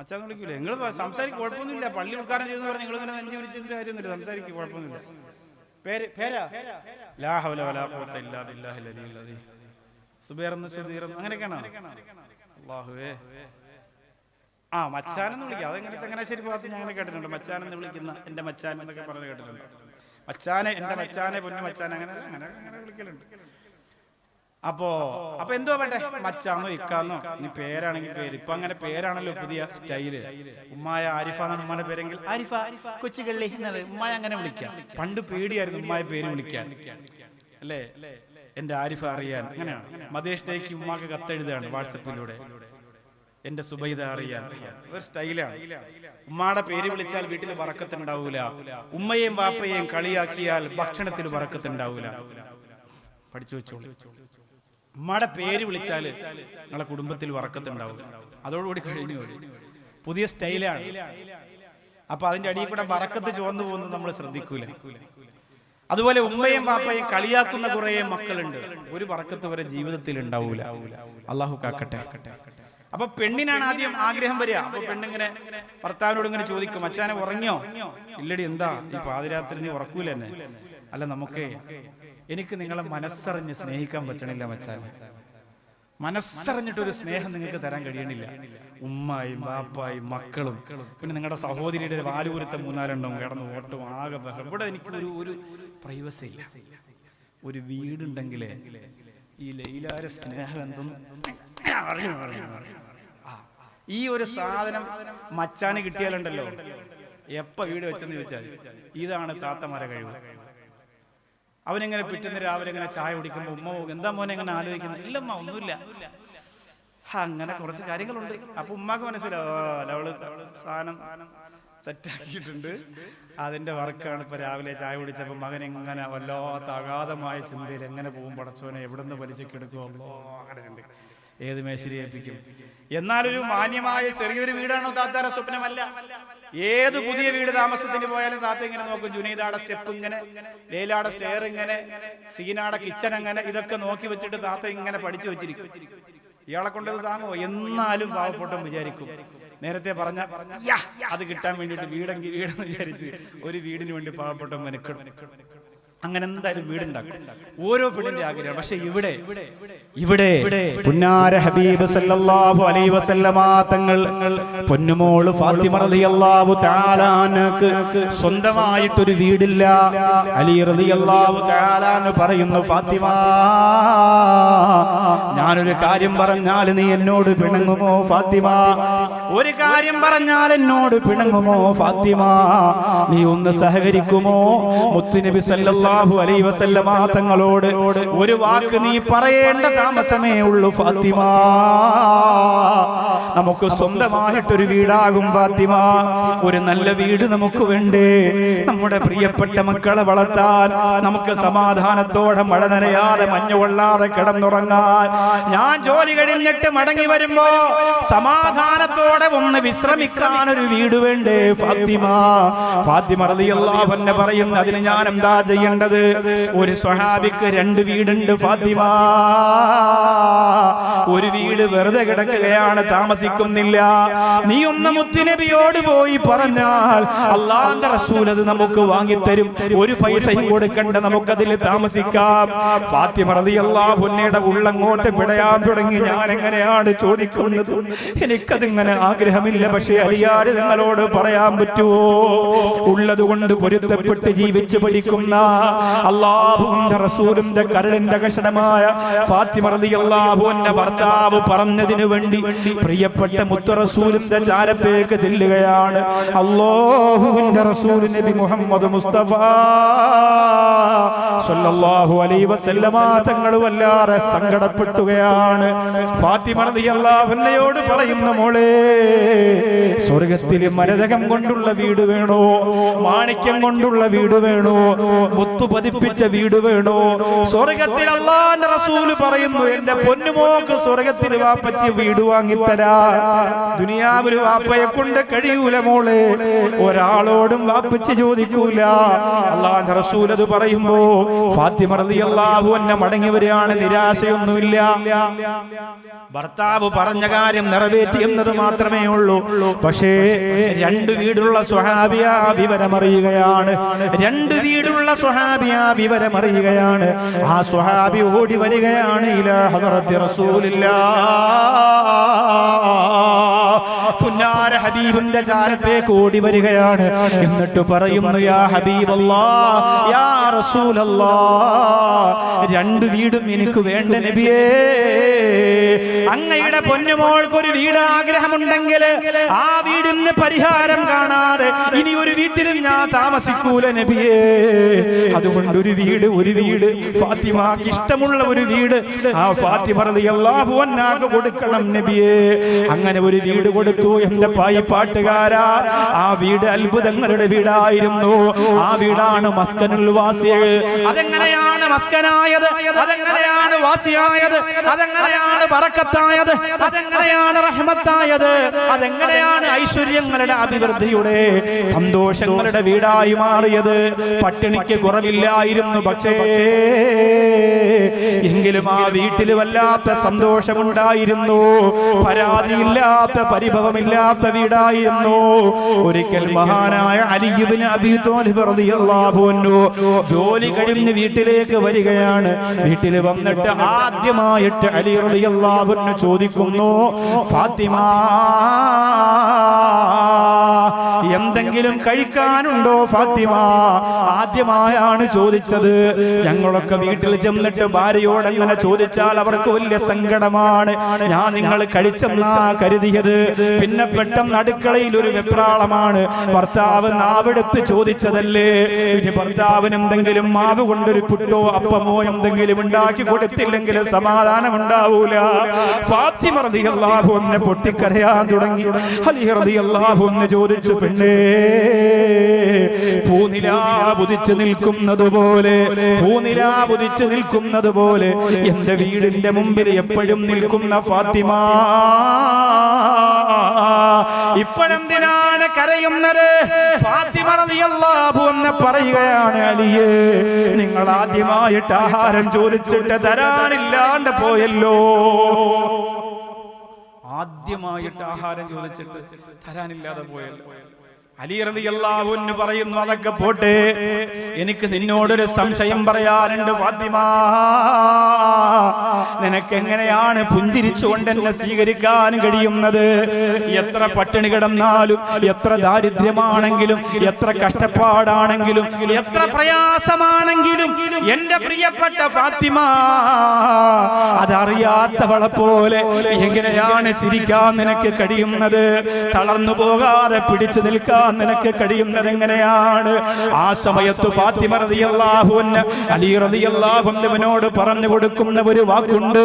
അച്ഛാന്ന് വിളിക്കൂലേ നിങ്ങൾ സംസാരിക്കും കുഴപ്പമൊന്നുമില്ല പള്ളി ഉദ്ഘാടനം ചെയ്തെന്ന് പറഞ്ഞാൽ നിങ്ങൾ ഇങ്ങനെ നെഞ്ചു വിരിച്ചതിന്റെ കാര്യമൊന്നുമില്ല സംസാരിക്കും കുഴപ്പമൊന്നുമില്ല പേരാ ലാ ഹൗല വലാ ഖുവത ഇല്ലാ ബില്ലാഹിൽ അലിയിൽ അദീം സുബൈറന്ന് സുദീറന്ന് അങ്ങനെയൊക്കെയാണോ അല്ലാഹുവേ മച്ചാനെന്ന് വിളിക്കുക അതെങ്ങനെ ചങ്ങനാശ്ശേരി ഭാഗത്ത് ഞാൻ അങ്ങനെ കേട്ടിട്ടുണ്ട് മച്ചാനെന്ന് വിളിക്കുന്ന എന്റെ മച്ചാൻ എന്നൊക്കെ പറഞ്ഞ് കേട്ടിട്ടുണ്ട് മച്ചാനെ എന്റെ മച്ചാനെ പൊന്നു മച്ചാനെ അങ്ങനെ വിളിക്കലുണ്ട് അപ്പൊ എന്തോ വേണ്ടേ മച്ചാന്നോ ഇക്കാന്നോ ഇനി പേരാണെങ്കിൽ പേര് ഇപ്പൊ അങ്ങനെ പേരാണല്ലോ പുതിയ സ്റ്റൈല് ഉമ്മായ ആരിഫ എന്നാണ് ഉമ്മാന്റെ പേരെങ്കിൽ ആരിഫ കൊച്ചുകള്ളി ഉമ്മായ അങ്ങനെ വിളിക്കാം പണ്ട് പേടിയായിരുന്നു ഉമ്മായ പേര് വിളിക്കാൻ അല്ലേ എന്റെ ആരിഫ അറിയാൻ അങ്ങനെയാണ് മദേഷ് ഡേക്ക് ഉമ്മാക്ക് കത്തെഴുതാണ് വാട്സപ്പിലൂടെ എന്റെ സുബൈദ അറിയാൻ ഒരു സ്റ്റൈലാണ് ഉമ്മാടെ പേര് വിളിച്ചാൽ വീട്ടിൽ ബറക്കത്തുണ്ടാവൂല ഉമ്മയെയും വാപ്പയെയും കളിയാക്കിയാൽ ഭക്ഷണത്തിൽ ബറക്കത്തുണ്ടാവൂല പഠിച്ചു വെച്ചോളൂ ഉമ്മയുടെ പേര് വിളിച്ചാല് നിങ്ങളെ കുടുംബത്തിൽ വറക്കത്തുണ്ടാവും അതോടുകൂടി കഴിഞ്ഞു പുതിയ സ്റ്റൈലാണ് അപ്പൊ അതിന്റെ അടിയിൽ കൂടെ ബറക്കത്ത് ചുവന്നു പോകുന്നത് നമ്മൾ ശ്രദ്ധിക്കൂല അതുപോലെ ഉമ്മയും പാപ്പയും കളിയാക്കുന്ന കുറെ മക്കളുണ്ട് ഒരു ബറക്കത്ത് വരെ ജീവിതത്തിൽ ഉണ്ടാവൂല അള്ളാഹു കാക്കട്ടെ അപ്പൊ പെണ്ണിനാണ് ആദ്യം ആഗ്രഹം വരിക അപ്പൊ പെണ്ണിങ്ങനെ ഭർത്താവിനോട് ഇങ്ങനെ ചോദിക്കും അച്ഛനെ ഉറങ്ങിയോ ഇല്ലടി എന്താ ഈ പാതിരാത്രി നീ ഉറക്കൂല എന്നെ അല്ല നമുക്ക് എനിക്ക് നിങ്ങളെ മനസ്സറിഞ്ഞ് സ്നേഹിക്കാൻ പറ്റണില്ല മച്ചാനെ മനസ്സറിഞ്ഞിട്ടൊരു സ്നേഹം നിങ്ങൾക്ക് തരാൻ കഴിയണില്ല ഉമ്മായും ബാപ്പായും മക്കളും പിന്നെ നിങ്ങളുടെ സഹോദരിയുടെ വാലൂരത്തെ 3-4 കിടന്ന് ഓട്ടും ആകെ ഇവിടെ എനിക്ക് ഒരു പ്രൈവസി ഇല്ല ഒരു വീടുണ്ടെങ്കിലേ ഈ ലൈലാര സ്നേഹം എന്തെന്ന് ഈ ഒരു സാധനം മച്ചാന് കിട്ടിയാലുണ്ടല്ലോ എപ്പ വീട് വെച്ചെന്ന് ചോദിച്ചാൽ ഇതാണ് താത്തമാരെ കഴിവ് അവനെങ്ങനെ പിറ്റേന്ന് രാവിലെ ഇങ്ങനെ ചായ കുടിക്കുമ്പോ ഉമ്മ എന്താ മോനെ എങ്ങനെ ആലോചിക്കുന്നത് ഇല്ലമ്മ ഒന്നുമില്ല അങ്ങനെ കുറച്ച് കാര്യങ്ങളുണ്ട് അപ്പൊ ഉമ്മാക്ക് മനസ്സിലാവും അവള് സാധനം സെറ്റാക്കിയിട്ടുണ്ട്. അതിന്റെ വർക്കാണ്. ഇപ്പൊ രാവിലെ ചായ കുടിച്ചപ്പോൾ മകൻ എങ്ങനെ വല്ലാത്ത അഗാധമായ ചിന്തയിൽ എങ്ങനെ പോകും, പടച്ചോനെ എവിടെ നിന്ന് വലിച്ചെടുക്കുമല്ലോ, അങ്ങനെ ചിന്തിക്കും. ഏത് മേശരി ഏൽപ്പിക്കും. എന്നാലൊരു മാന്യമായ ചെറിയൊരു വീടാണോ താത്താര സ്വപ്നമല്ല. ഏത് പുതിയ വീട് താമസത്തിന് പോയാലും താത്ത ഇങ്ങനെ നോക്കും. ജുനൈദാടെ സ്റ്റെപ്പ് ഇങ്ങനെ, ലേലാടെ സ്റ്റെയർ ഇങ്ങനെ, സീനാടെ കിച്ചൺ അങ്ങനെ, ഇതൊക്കെ നോക്കി വെച്ചിട്ട് താത്ത ഇങ്ങനെ പഠിച്ചു വെച്ചിരിക്കും. ഇയാളെ കൊണ്ടത് താങ്ങുമോ? എന്നാലും പാവപ്പെട്ടം വിചാരിക്കും. നേരത്തെ പറഞ്ഞ അത് കിട്ടാൻ വേണ്ടിയിട്ട് വീടെന്ന് വിചാരിച്ച് ഒരു വീടിന് വേണ്ടി പാവപ്പെട്ട മെനക്കെടും. അങ്ങനെ എന്തായാലും വീടുണ്ടാക്കും. ഓരോ പെണ്ണിന്റെ ആഗ്രഹം. പക്ഷെ ഇവിടെ പുന്നാര ഹബീബ് സല്ലല്ലാഹു അലൈഹി വസല്ലമ തങ്ങൾ പൊന്നുമോള് ഫാത്തിമ റളിയല്ലാഹു തആല അൻഹക്ക് സ്വന്തമായിട്ടൊരു വീടില്ല. അലി റളിയല്ലാഹു തആല അൻഹു പറയുന്നു, ഫാത്തിമ, ഞാനൊരു കാര്യം പറഞ്ഞാൽ നീ എന്നോട് പിണങ്ങുമോ ഫാത്തിമ? ഒരു കാര്യം പറഞ്ഞാൽ എന്നോട് പിണങ്ങുമോ ഫാത്തിമ? നീ ഒന്ന് സഹകരിക്കുമോ? മുത്തുനബി സല്ലല്ലാഹു അലൈഹി വസല്ലമ തങ്ങളോട് ഒരു വാക്ക് നീ പറയേണ്ട താമസമേ ഉള്ളൂ ഫാത്തിമ. നമുക്ക് സ്വന്തമായിട്ടൊരു വീടാകും ഫാത്തിമ. ഒരു നല്ല വീട് നമുക്ക് വേണ്ടേ? നമ്മുടെ പ്രിയപ്പെട്ട മക്കളെ വളർത്താൻ, നമുക്ക് സമാധാനത്തോടെ മഴ നനയാതെ മഞ്ഞു കൊള്ളാതെ കിടന്നുറങ്ങാൻ, ഞാൻ ജോലി കഴിഞ്ഞിട്ട് മടങ്ങി വരുമ്പോ സമാധാനത്തോടെ ഒന്ന് വിശ്രമിക്കാൻ ഒരു വീട് വേണ്ടേ ഫാത്തിമ? ഫാത്തിമ റളിയല്ലാഹു അൻഹ പറയുന്നു, അതിന് ഞാൻ എന്താ ചെയ്യേണ്ടത്? ഒരു സ്വഹാബിക്ക് 2 വീടുണ്ട് ഫാത്തിമ. ഒരു വീട് വെറുതെ കിടക്കുകയാണ്, താമസിക്കുന്നില്ല. നീ ഒന്ന് മുത്തുനബിയോട് പോയി പറഞ്ഞാൽ അല്ലാഹുവിന്റെ റസൂൽ അത് നമുക്ക് വാങ്ങിത്തരും. ഒരു പൈസയും കൊടുക്കണ്ട, നമുക്കതിൽ താമസിക്കാം. ഫാത്തിമ റളിയല്ലാഹു അൻഹയുടെ ഉള്ളങ്ങോട്ട് പിടയാൻ തുടങ്ങി. ഞാൻ എങ്ങനെയാണ് ചോദിക്കുന്നത്? എനിക്കതിങ്ങനെ ആഗ്രഹമില്ല. പക്ഷേ അലിയാര് നിങ്ങളോട് പറയാൻ പറ്റുമോ? ഉള്ളത് കൊണ്ട് പൊരുത്തപ്പെട്ട് ജീവിച്ചു പഠിക്കുന്ന അല്ലാഹുവിന്റെ റസൂലിന്റെ കരളിന്റെ കഷണമായ ഫാത്തിമ റളിയല്ലാഹു അൻഹ ഭർത്താവ് പറഞ്ഞതിനു വേണ്ടി പ്രിയപ്പെട്ട മുത്ത് റസൂലിന്റെ ചാരത്തേക്ക് ചെല്ലുകയാണ്. അല്ലാഹുവിന്റെ റസൂൽ നബി മുഹമ്മദ് മുസ്തഫ സല്ലല്ലാഹു അലൈഹി വസല്ലമ തങ്ങൾ വല്ലാതെ സങ്കടപ്പെട്ടുകയാണ്. ഫാത്തിമ റളിയല്ലാഹു അൻഹയോട് പറയുന്ന, മോളെ, സ്വർഗത്തിൽ മരതകം കൊണ്ടുള്ള വീട് വേണോ? മാണിക്യം കൊണ്ടുള്ള വീട് വേണോ? മുത്തു പതിപ്പിച്ച വീട് വേണോ? സ്വർഗത്തിൽ അല്ലാഹുവിന്റെ റസൂൽ പറയുന്നു, എന്റെ പൊന്നുമോക്ക് സ്വർഗത്തിൽ വാപ്പച്ചി വീട് വാങ്ങിത്തരാ. ദുനിയാവിൽ വാപ്പയെ കൊണ്ട് കഴിയൂല മോളെ, ഒരാളോടും വാപ്പച്ചി ചോദിക്കൂല. അല്ലാഹുവിന്റെ റസൂൽ അത് പറയുമ്പോ ഫാത്തിമ റളിയല്ലാഹു അൻഹ മടങ്ങി വരികയാണ്. നിരാശയൊന്നുമില്ല. ഭർത്താവ് പറഞ്ഞ കാര്യം നിറവേറ്റി എന്നത് മാത്രമേ ഉള്ളൂ. പക്ഷേ 2 വീടുള്ള സ്വഹാബിയ വിവരമറിയുകയാണ്. 2 വീടുള്ള സ്വഹാബിയ വിവരമറിയുകയാണ്. ആ സ്വഹാബി ഓടി വരികയാണ് ഇലാ ഹദറത്തി റസൂലില്ലാഹ്. പുന്നാര ഹബീബിന്റെ ചാരത്തേക്ക് ഓടി വരികയാണ്. എന്നിട്ട് പറയുന്നു, യാ ഹബീബല്ലാഹ്, യാ റസൂലല്ലാഹ്, 2 വീടും എനിക്ക് വേണ്ട നബിയേ. അങ്ങയുടെ പൊന്നുമോൾക്ക് ഒരു വീട് ആഗ്രഹമുണ്ടെങ്കിൽ ആ വീടിന് പരിഹാരം കാണാതെ ഇനി ഒരു വീട്ടിലും ഞാൻ താമസിക്കൂല നബിയേ. അതുകൊണ്ട് ഒരു വീട് ഫാത്തിമക്ക് ഇഷ്ടമുള്ള ഒരു വീട് ആ ഫാത്തിമ റളിയല്ലാഹു അൻഹക്ക് കൊടുക്കണം നബിയേ. അങ്ങനെ ഒരു വീട് കൊടുത്തു. എന്റെ പായിപ്പാട്ടുകാരാ, ആ വീട് അത്ഭുതങ്ങളുടെ വീടായിരുന്നു. ആ വീടാണ് മസ്കനുൽ വാസിയ. അതെങ്ങനെയാണ് മസ്കനായത്? അതെങ്ങനെയാണ് വാസിയായത്? അതെങ്ങനെയാണ് ബറക്കത്തായത്? അതെങ്ങനെയാണ് റഹ്മത്തായത്? അതെങ്ങനെയാണ് ഐശ്വര്യങ്ങളുടെ അഭിവൃദ്ധിയുടെ സന്തോഷങ്ങളുടെ വീടായി മാറിയത്? പട്ടിണിക്ക് കുറവില്ലായിരുന്നു, പക്ഷേ എങ്കിലും ആ വീട്ടിൽ വല്ലാത്ത സന്തോഷമുണ്ടായിരുന്നു. പരാതിയില്ലാത്ത, പരിഭവമില്ലാത്ത വീടായിരുന്നു. ഒരിക്കൽ മഹാനായ അലി ഇബ്നു അബീ ത്വാലിബ് റളിയല്ലാഹു അൻഹു ജോലി കഴിഞ്ഞ് വീട്ടിലേക്ക് വരികയാണ്. വീട്ടിൽ വന്നിട്ട് ആദ്യമായിട്ട് അലി റളിയല്ലാഹു അൻഹു ചോദിക്കുന്നു, ഫാത്തിമ, എന്തെങ്കിലും കഴിക്കാനുണ്ടോ ഫാത്തിമ? ആദ്യമായാണ് ചോദിച്ചത്. ഞങ്ങളൊക്കെ വീട്ടിൽ ചെന്നിട്ട് ഭാര്യയോട് അങ്ങനെ ചോദിച്ചാൽ അവർക്ക് വലിയ സങ്കടമാണ്. ഞാൻ നിങ്ങൾ കഴിച്ചെന്നാ കരുതിയത്. പിന്നെ പെട്ടെന്ന് അടുക്കളയിൽ ഒരു വെപ്രാളമാണ്. ഭർത്താവ് നാവെടുത്ത് ചോദിച്ചതല്ലേ. ഇനി ഭർത്താവിന് എന്തെങ്കിലും മാവ് കൊണ്ടൊരു പുട്ടോ അപ്പമോ എന്തെങ്കിലും ഉണ്ടാക്കി കൊടുത്തില്ലെങ്കിൽ സമാധാനം ഉണ്ടാവൂല. ഫാത്തിമ റളിയല്ലാഹു അൻഹ പൊട്ടിക്കരയാൻ തുടങ്ങി. അലി റളിയല്ലാഹു അൻഹു ചോദിച്ചു, പെണ്ണേ, പൂനിലാവുദിച്ചു നിൽക്കുന്നത് പോലെ എന്റെ വീടിന്റെ മുമ്പിൽ എപ്പോഴും നിൽക്കുന്ന ഫാത്തിമ ഇപ്പോഴെന്തിനാണ് കരയുന്നത്? ഫാത്തിമ റളിയല്ലാഹു അൻഹ പറയുകയാണ്, അലിയേ, നിങ്ങൾ ആദ്യമായിട്ട് ആഹാരം ചോദിച്ചിട്ട് തരാനില്ലാണ്ട് പോയല്ലോ. ആദ്യമായിട്ട് ആഹാരം ചോദിച്ചിട്ട് തരാനില്ലാതെ പോയല്ലോ. അലി റളിയല്ലാഹു അൻഹു പറയുന്നു, അതൊക്കെ പോട്ടെ, എനിക്ക് നിന്നോടൊരു സംശയം പറയാനുണ്ട് ഫാത്തിമ. നിനക്ക് എങ്ങനെയാണ് പുഞ്ചിരിച്ചുകൊണ്ട് എന്നെ സ്വീകരിക്കാൻ കഴിയുന്നത്? എത്ര പട്ടിണി കിടന്നാലും, എത്ര ദാരിദ്ര്യമാണെങ്കിലും, എത്ര കഷ്ടപ്പാടാണെങ്കിലും, എത്ര പ്രയാസമാണെങ്കിലും എന്റെ പ്രിയപ്പെട്ട ഫാത്തിമ അതറിയാത്തവളെ പോലെ എങ്ങനെയാണ് ചിരിക്കാൻ നിനക്ക് കഴിയുന്നത്? തളർന്നു പോകാതെ പിടിച്ചു നിൽക്കാൻ നിനക്ക് കഴിയുന്നത് എങ്ങനെയാണ്? ആ സമയത്ത് ഫാത്തിമ റളിയല്ലാഹു അൻഹ അലി റളിയല്ലാഹു അൻഹുവിനോട് പറഞ്ഞു കൊടുക്കുന്ന ഒരു വാക്കുണ്ട്.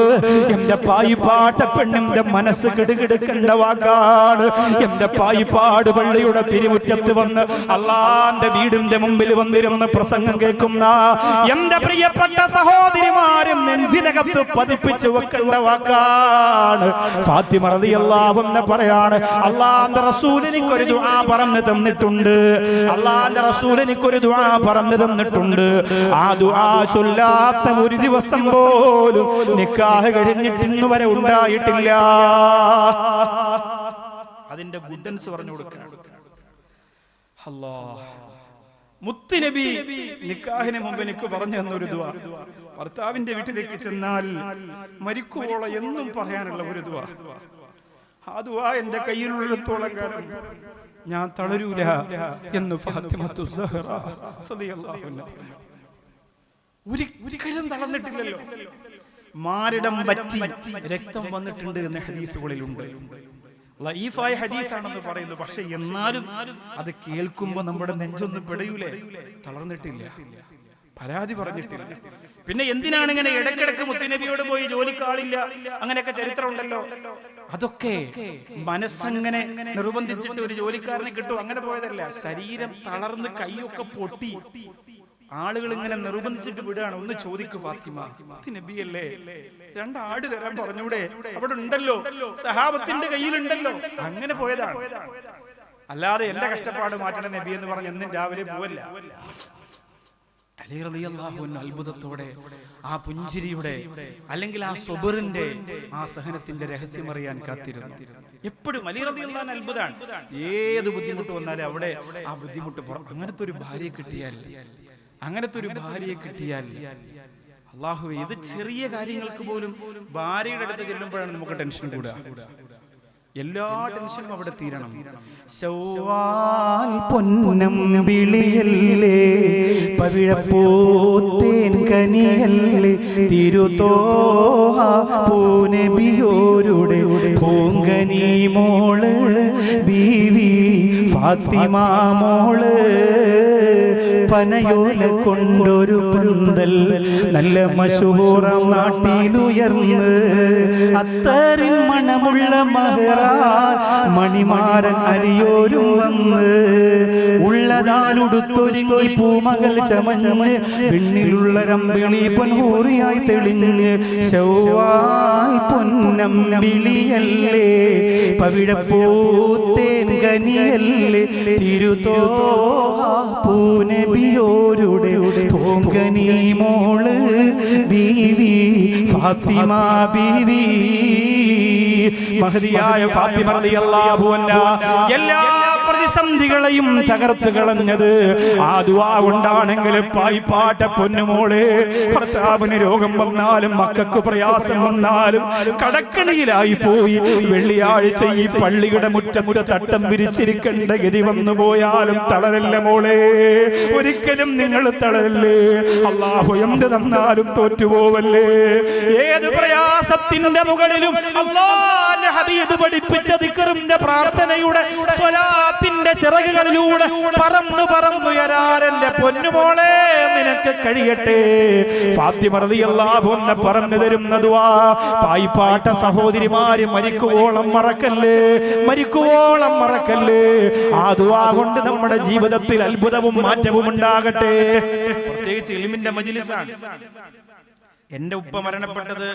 എന്റെ പായിപ്പാട്ട പെണ്ണിന്റെ മനസ്സ് കിടുകിടുക്കേണ്ട വാക്കാണ്. എന്റെ പായിപ്പാട് പള്ളിയുടെ തിരുമുറ്റത്ത് വന്ന് അള്ളാന്റെ വീടിന്റെ മുമ്പിൽ വന്നിരുന്ന് പ്രസംഗം കേൾക്കുന്ന എന്റെ പ്രിയപ്പെട്ട സഹോദരിമാരും നെഞ്ചിനകത്ത് പതിപ്പിച്ചു വെക്കേണ്ട വാക്കാണ്. ഫാത്തിമ റളിയല്ലാഹു അൻഹ പറയാണ്, അള്ളാന്റെ റസൂൽ എനിക്കൊരു ദുആ പറഞ്ഞു തന്നിട്ടുണ്ട്. അള്ളാന്റെ റസൂൽ എനിക്കൊരു ദുആ പറഞ്ഞു തന്നിട്ടുണ്ട്. ആ ദുആ ചൊല്ലാത്ത ഒരു ദിവസം പോലും നിക്കാഹ് കഴിഞ്ഞിട്ട് ഇന്ന് വരെ ഉണ്ടായിട്ടില്ല. അതിന്റെ ഗുഡൻസ് പറഞ്ഞു കൊടുക്കണം. അല്ലാഹ്, മുത്തുനബി നിക്കാഹിന് മുമ്പ് എനിക്ക് പറഞ്ഞു തന്നൊരു ദുആ, ഭർത്താവിന്റെ വീട്ടിലേക്ക് ചെന്നാൽ മരിക്കുവോളം എന്നും പറയാനുള്ള ഒരു ദുആ. ആ ദുആ എന്റെ കയ്യിലുള്ളിടത്തോളം കാലം ഞാൻ തളരൂല എന്ന് ഫാത്തിമത്തു സഹറ റളിയല്ലാഹു അൻഹ ഒരിക്കലും തളർന്നിട്ടില്ലല്ലോ. മാറിടം പറ്റി രക്തം വന്നിട്ടുണ്ട് എന്ന ഹദീസുകളിലുണ്ട്. ലഈഫായ ഹദീസാണെന്ന് പറയുന്നു. പക്ഷെ എന്നാലും അത് കേൾക്കുമ്പോ നമ്മുടെ നെഞ്ചൊന്ന് പിടയൂലേ? തളർന്നിട്ടില്ല, പരാതി പറഞ്ഞിട്ടില്ല. പിന്നെ എന്തിനാണ് ഇങ്ങനെ ഇടക്കിടക്ക് മുത്തുനബിയോട് പോയി ജോലിക്കാളില്ല അങ്ങനെയൊക്കെ ചരിത്രം ഉണ്ടല്ലോ. അതൊക്കെ മനസ്സങ്ങനെ നിർബന്ധിച്ചിട്ട് ഒരു ജോലിക്കാരനെ കിട്ടും അങ്ങനെ പോയതല്ല. ശരീരം തളർന്ന് കൈയൊക്കെ പൊട്ടി ആളുകൾ ഇങ്ങനെ നിർബന്ധിച്ചിട്ട് വിടുകയാണ്. ഒന്ന് ചോദിക്കു ഫാത്തിമ, നബിയല്ലേ, 2 ആട് തരാൻ പറഞ്ഞൂടെ? അവിടെ ഉണ്ടല്ലോ, സഹാബത്തിന്റെ കയ്യിലുണ്ടല്ലോ. അങ്ങനെ പോയതാണ്. അല്ലാതെ എന്റെ കഷ്ടപ്പാട് മാറ്റണം നബി എന്ന് പറഞ്ഞ് എന്നും രാവിലെ പോവല്ല. അലി റളിയല്ലാഹു അൻഹു അത്ഭുതത്തോടെ ആ പുഞ്ചിരിയുടെ അല്ലെങ്കിൽ ആ സ്വബറിന്റെ ആ സഹനത്തിന്റെ രഹസ്യം അറിയാൻ കാത്തിരുന്നു. എപ്പോഴും അലി റളിയല്ലാഹു അൻഹു അത്ഭുതമാണ്. ഏത് ബുദ്ധിമുട്ട് വന്നാലും അവിടെ ആ ബുദ്ധിമുട്ട് അങ്ങനത്തെ ഒരു ഭാര്യയെ കിട്ടിയാൽ അല്ലാഹുവേ, ഇത് ചെറിയ കാര്യങ്ങൾക്ക് പോലും ഭാര്യയുടെ അടുത്ത് ചെല്ലുമ്പോഴാണ് നമുക്ക് ടെൻഷൻ കൂടുക. എല്ലാ ടെൻഷനും അവിടെ തീരണം. ശൗവാൽ പൊന്നം വിളിയല്ലേ, പവിഴപ്പൂത്തേൻ കനിയല്ലേ, തിരുതോഹ പൂനബിയോരുടെ പൂങ്കനി മോള് ബീവി ഫാത്തിമ മോള്, പനയോല കൊണ്ടൊരു പന്തൽ നല്ല മശൂറം നാട്ടിലുയർന്ന്, അത്തറിൻ മണമുള്ള മഹറാൻ മണിമാരൻ അരിയോരും വന്ന്, ഉള്ളതാലുടുത്തൊരുങ്ങി പൂമകൾ ചമഞ്ഞ് വിണ്ണിലുള്ള രമ്പിളി പൊൻഹൂറിയായി തെളിഞ്ഞ്, ശൗവാൽ പൊന്നം വിളിയല്ലേ, പവിഴപ്പൂത്തേൻ കനിയല്ലേ, തിരുതോഹ പൂനബിയോരുടെ പൂങ്കനി മോള് ബീവി ഫാത്തിമ ബീവി. മഹദിയായ ഫാത്തിമ റളിയല്ലാഹു അൻഹ എല്ലാ പ്രതിസന്ധികളെയും തകർത്ത് കളഞ്ഞത് ആ ദുആ കൊണ്ടാണെങ്കിൽ, പായിപ്പാട്ട പൊന്നുമോളെ, ഭർത്താവിന് രോഗം വന്നാലും മക്കൾക്ക് പ്രയാസം വന്നാലും കടക്കണിയിലായി പോയി വെള്ളിയാഴ്ച ഈ പള്ളിയുടെ മുറ്റത്ത് തട്ടം വിരിച്ചിരിക്കേണ്ട ഗതി വന്നു പോയാലും തളരല്ല മോളെ, ഒരിക്കലും നിങ്ങൾ തളരല്ലേ. അല്ലാഹു എന്ത് തന്നാലും തോറ്റുപോവല്ലേ. ഏത് പ്രയാസത്തിന്റെ മുകളിലും അല്ലാഹുവിന്റെ ഹബീബ് പഠിപ്പിച്ച ദിക്റിന്റെ പ്രാർത്ഥനയുടെ സ്വലാത്ത് സ്വലാത്തിന്റെ ചിറകുകളിലൂടെ പറന്നു പറന്നുയരാൻ എന്റെ പൊന്നുമോളെ നിനക്ക് കഴിയട്ടെ. ഫാത്തിമ റളിയല്ലാഹു അൻഹ പറഞ്ഞു തരുന്ന ദുആ പായിപ്പാട്ട സഹോദരിമാര് മരിക്കുവോളം മറക്കല്ലേ, മരിക്കുവോളം മറക്കല്ലേ. ആ ദുആ കൊണ്ട് നമ്മുടെ ജീവിതത്തിൽ അത്ഭുതവും മാറ്റവും ഉണ്ടാകട്ടെ. പ്രത്യേകിച്ച് ഇൽമിന്റെ മജ്ലിസാണ്. എന്റെ ഉപ്പ മരണപ്പെട്ടത്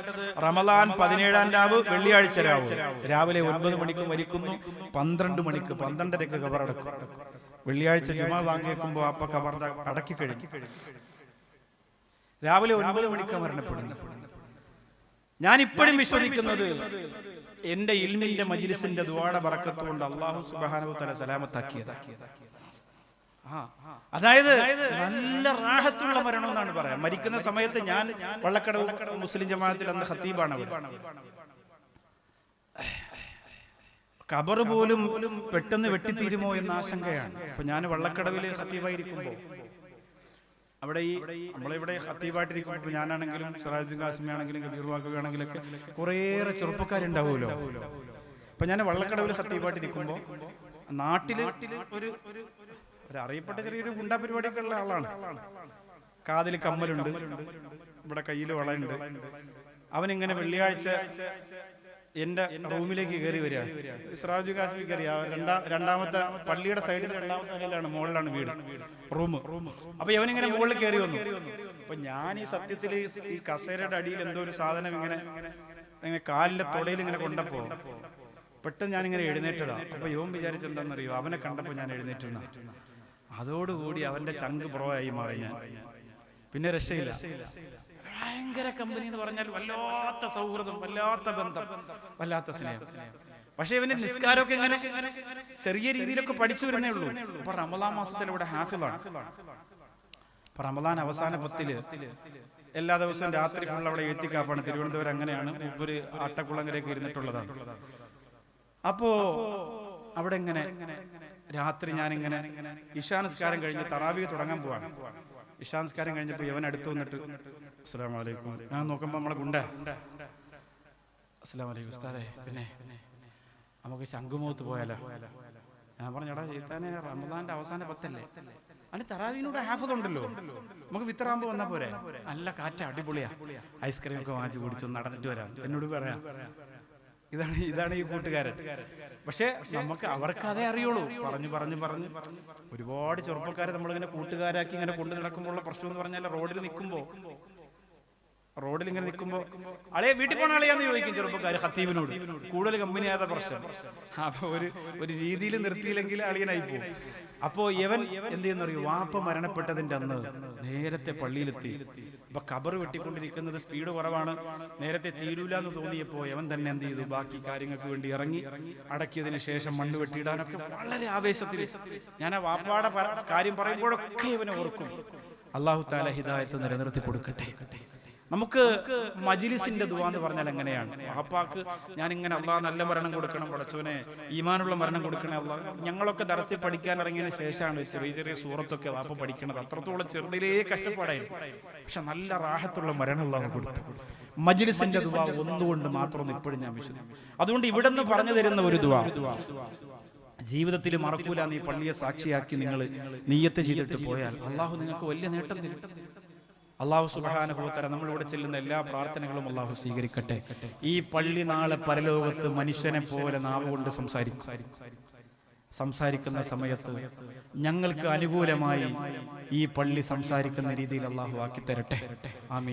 റമളാൻ 17-ാം രാവ് വെള്ളിയാഴ്ച രാവിലെ 9 മണിക്ക് മരിക്കുന്നു. 12 മണിക്ക് 12:30 ഖബറടക്കും. വെള്ളിയാഴ്ച ജുമാ വാങ്ങിയേക്കുമ്പോ അപ്പ ഖബർ അടക്കി കഴിഞ്ഞു. രാവിലെ 9 മണിക്ക് മരണപ്പെടുന്നു. ഞാൻ ഇപ്പോഴും വിശ്വസിക്കുന്നത് എന്റെ ഇൽമിന്റെ മജ്ലിസിന്റെ ദുആയുടെ ബറക്കത്ത് കൊണ്ട് അല്ലാഹു സുബ്ഹാനഹു വ തആല സലാമത്താക്കിയതാണ്. അതായത് നല്ല റാഹത്തുള്ള മരണം എന്നാണ് പറയാം. മരിക്കുന്ന സമയത്ത് ഞാൻ വള്ളക്കടവ് മുസ്ലിം ജമാഅത്തിൽ അന്ന് ഖത്തീബാണ്. ഖബർ പോലും പെട്ടെന്ന് വെട്ടിത്തീരുമോ എന്ന ആശങ്കയാണ്. അപ്പൊ ഞാൻ വള്ളക്കടവിൽ ഖത്തീബായിരിക്കുമ്പോൾ അവിടെ നമ്മളിവിടെ ഖത്തീബായിട്ടിരിക്കുമ്പോൾ ഞാനാണെങ്കിലും സിറാജുദ്ദീൻ ഖാസിമി ആണെങ്കിലും കബീർ വാക്കവി ആണെങ്കിലും ഒക്കെ കുറേയേറെ ചെറുപ്പക്കാരുണ്ടാവുമല്ലോ. അപ്പൊ ഞാൻ വള്ളക്കടവിൽ ഖത്തീബായിട്ടിരിക്കുമ്പോൾ നാട്ടില് ഒരു അറിയപ്പെട്ട ചെറിയൊരു ഗുണ്ടാ പരിപാടിയൊക്കെ ഉള്ള ആളാണ്. കാതിൽ കമ്മലുണ്ട്, ഇവിടെ കയ്യിൽ വളയുണ്ട്. അവനിങ്ങനെ വെള്ളിയാഴ്ച എന്റെ റൂമിലേക്ക് കയറി വരികയാണ്. സിറാജുദ്ദീൻ ഖാസിമി കയറി രണ്ടാമത്തെ പള്ളിയുടെ സൈഡിൽ രണ്ടാമത്തെ നിലയിലാണ്, മുകളിലാണ് വീട്, റൂം. അപ്പൊ ഇവനിങ്ങനെ മുകളിൽ കയറി വന്നു. അപ്പൊ ഞാൻ ഈ സത്യത്തിൽ ഈ കസേരയുടെ അടിയിൽ എന്തോ ഒരു സാധനം ഇങ്ങനെ കാലിന്റെ തൊടയിൽ ഇങ്ങനെ കൊണ്ടപ്പോ പെട്ടെന്ന് ഞാനിങ്ങനെ എഴുന്നേറ്റതാ. അപ്പൊ ഇവൻ വിചാരിച്ചെന്താണെന്നറിയോ, അവനെ കണ്ടപ്പോ ഞാൻ എഴുന്നേറ്റുന്ന. അതോടുകൂടി അവന്റെ ചങ്ക് പുറവായി മാറി ഞാൻ. പിന്നെ രക്ഷയില്ല. ഭയങ്കര കമ്പനി എന്ന് പറഞ്ഞാൽ വല്ലാത്ത സൗഹൃദം, വല്ലാത്ത ബന്ധം, വല്ലാത്ത സ്നേഹം. പക്ഷെ ഇവന്റെ നിസ്കാരമൊക്കെ ഇങ്ങനെ ചെറിയ രീതിയിലൊക്കെ പഠിച്ചു വരുന്നേ ഉള്ളൂ. അപ്പൊ റമളാൻ മാസത്തിൽ ഇവിടെ ഹാഫിളാണ്. അപ്പൊ റമളാൻ അവസാന 10 എല്ലാ ദിവസവും രാത്രി ഫുൾ അവിടെ എഴുത്തിക്കാഫാണ്. തിരുവനന്തപുരം അങ്ങനെയാണ്. ഒരു ആട്ടക്കുളങ്ങരയൊക്കെ ഇരുന്നിട്ടുള്ളതാണ്. അപ്പോ അവിടെ ഇങ്ങനെ രാത്രി ഞാനിങ്ങനെ ഇശാനസ്കാരം കഴിഞ്ഞ് തറാവീഹ് തുടങ്ങാൻ പോവാണ്. ഇശാനസ്കാരം കഴിഞ്ഞപ്പോൾ ഇവൻ അടുത്ത് വന്നിട്ട് അസ്സലാമു അലൈക്കും. ഞാൻ നോക്കുമ്പോൾ നമ്മളെ അസ്സലാമു അലൈക്കും ഉസ്താദേ, പിന്നെ നമുക്ക് ശംഖുമുഖത്ത് പോയാലോ? ഞാൻ പറഞ്ഞടാ ചെയ്താനെ റമളാന്റെ അവസാന 10 അതിന് തറാവീഹിനൂടെ ഹാഫിള് ഉണ്ടല്ലോ, നമുക്ക് വിത്തറാമ്പ് വന്നാ പോരെ. നല്ല കാറ്റ്, അടിപൊളിയാ. ഐസ്ക്രീം ഒക്കെ വാങ്ങിച്ചു കുടിച്ചു നടന്നിട്ട് വരാം എന്നോട് പറയാം. ഇതാണ് ഈ കൂട്ടുകാരൻ. പക്ഷെ നമുക്ക് അവർക്ക് അതേ അറിയുള്ളൂ. പറഞ്ഞു ഒരുപാട് ചെറുപ്പക്കാരെ നമ്മളിങ്ങനെ കൂട്ടുകാരാക്കി ഇങ്ങനെ കൊണ്ടു നടക്കുമ്പോൾ പ്രശ്നം എന്ന് പറഞ്ഞാൽ റോഡിൽ ഇങ്ങനെ നിൽക്കുമ്പോ അളയെ വീട്ടിൽ പോണ അളയാന്ന് ചോദിക്കും ചെറുപ്പക്കാര് ഖത്തീബിനോട്. കൂടുതൽ കമ്പനിയാത്ത പ്രശ്നം. അപ്പൊ ഒരു രീതിയിൽ നിർത്തിയില്ലെങ്കിൽ അളിയനായി പോകും. അപ്പോ ഇവൻ എന്ത് ചെയ്യുന്നറിയോ, വാപ്പ മരണപ്പെട്ടതിന്റെ അന്ന് നേരത്തെ പള്ളിയിലെത്തി. അപ്പൊ ഖബർ വെട്ടിക്കൊണ്ടിരിക്കുന്നത് സ്പീഡ് കുറവാണ്, നേരത്തെ തീരൂല എന്ന് തോന്നിയപ്പോ ഇവൻ തന്നെ എന്ത് ചെയ്തു, ബാക്കി കാര്യങ്ങൾക്ക് വേണ്ടി ഇറങ്ങി അടക്കിയതിനു ശേഷം മണ്ണ് വെട്ടിയിടാനൊക്കെ വളരെ ആവേശത്തിൽ. ഞാൻ ആ വാപ്പാടെ കാര്യം പറയുമ്പോഴൊക്കെ ഇവനെ ഓർക്കും. അല്ലാഹു തആല ഹിദായത്ത് നിലനിർത്തി കൊടുക്കട്ടെ. നമുക്ക് മജ്ലിസിന്റെ ദുആ എന്ന് പറഞ്ഞാൽ എങ്ങനെയാണ്? വാപ്പാക്ക് ഞാനിങ്ങനെ അല്ലാഹ് നല്ല മരണം കൊടുക്കണം, പടച്ചോനെ ഈമാനുള്ള മരണം കൊടുക്കണേ അല്ലാഹ്. ഞങ്ങളൊക്കെ ദർസിൽ പഠിക്കാൻ ഇറങ്ങിയതിന് ശേഷമാണ് ചെറിയ സൂറത്തൊക്കെ വാപ്പ പഠിക്കണത്. അത്രത്തോളം ചെറുതിലേ കഷ്ടപ്പാടായിരുന്നു. പക്ഷെ നല്ല റാഹത്തുള്ള മരണം അല്ലാഹ് കൊടുത്തു. മജ്ലിസിന്റെ ദുആ ഒന്നുകൊണ്ട് മാത്രം ഇപ്പോഴും ഞാൻ വിശ്വസിക്കുന്നു. അതുകൊണ്ട് ഇവിടെ നിന്ന് പറഞ്ഞു തരുന്ന ഒരു ദുആ ജീവിതത്തിൽ മറക്കൂല. നീ പള്ളിയെ സാക്ഷിയാക്കി നിങ്ങൾ നിയ്യത്ത് ചെയ്തിട്ട് പോയാൽ അല്ലാഹു നിങ്ങൾക്ക് വലിയ നേട്ടം തരും. അല്ലാഹു സുബ്ഹാനഹു വ തആല നമ്മളിവിടെ ചെല്ലുന്ന എല്ലാ പ്രാർത്ഥനകളും അല്ലാഹു സ്വീകരിക്കട്ടെ. ഈ പള്ളി നാളെ പരലോകത്ത് മനുഷ്യനെ പോലെ നാവ് കൊണ്ട് സംസാരിക്കുന്ന സമയത്ത് ഞങ്ങൾക്ക് അനുകൂലമായി ഈ പള്ളി സംസാരിക്കുന്ന രീതിയിൽ അല്ലാഹു ആക്കി തരട്ടെ. ആമീൻ.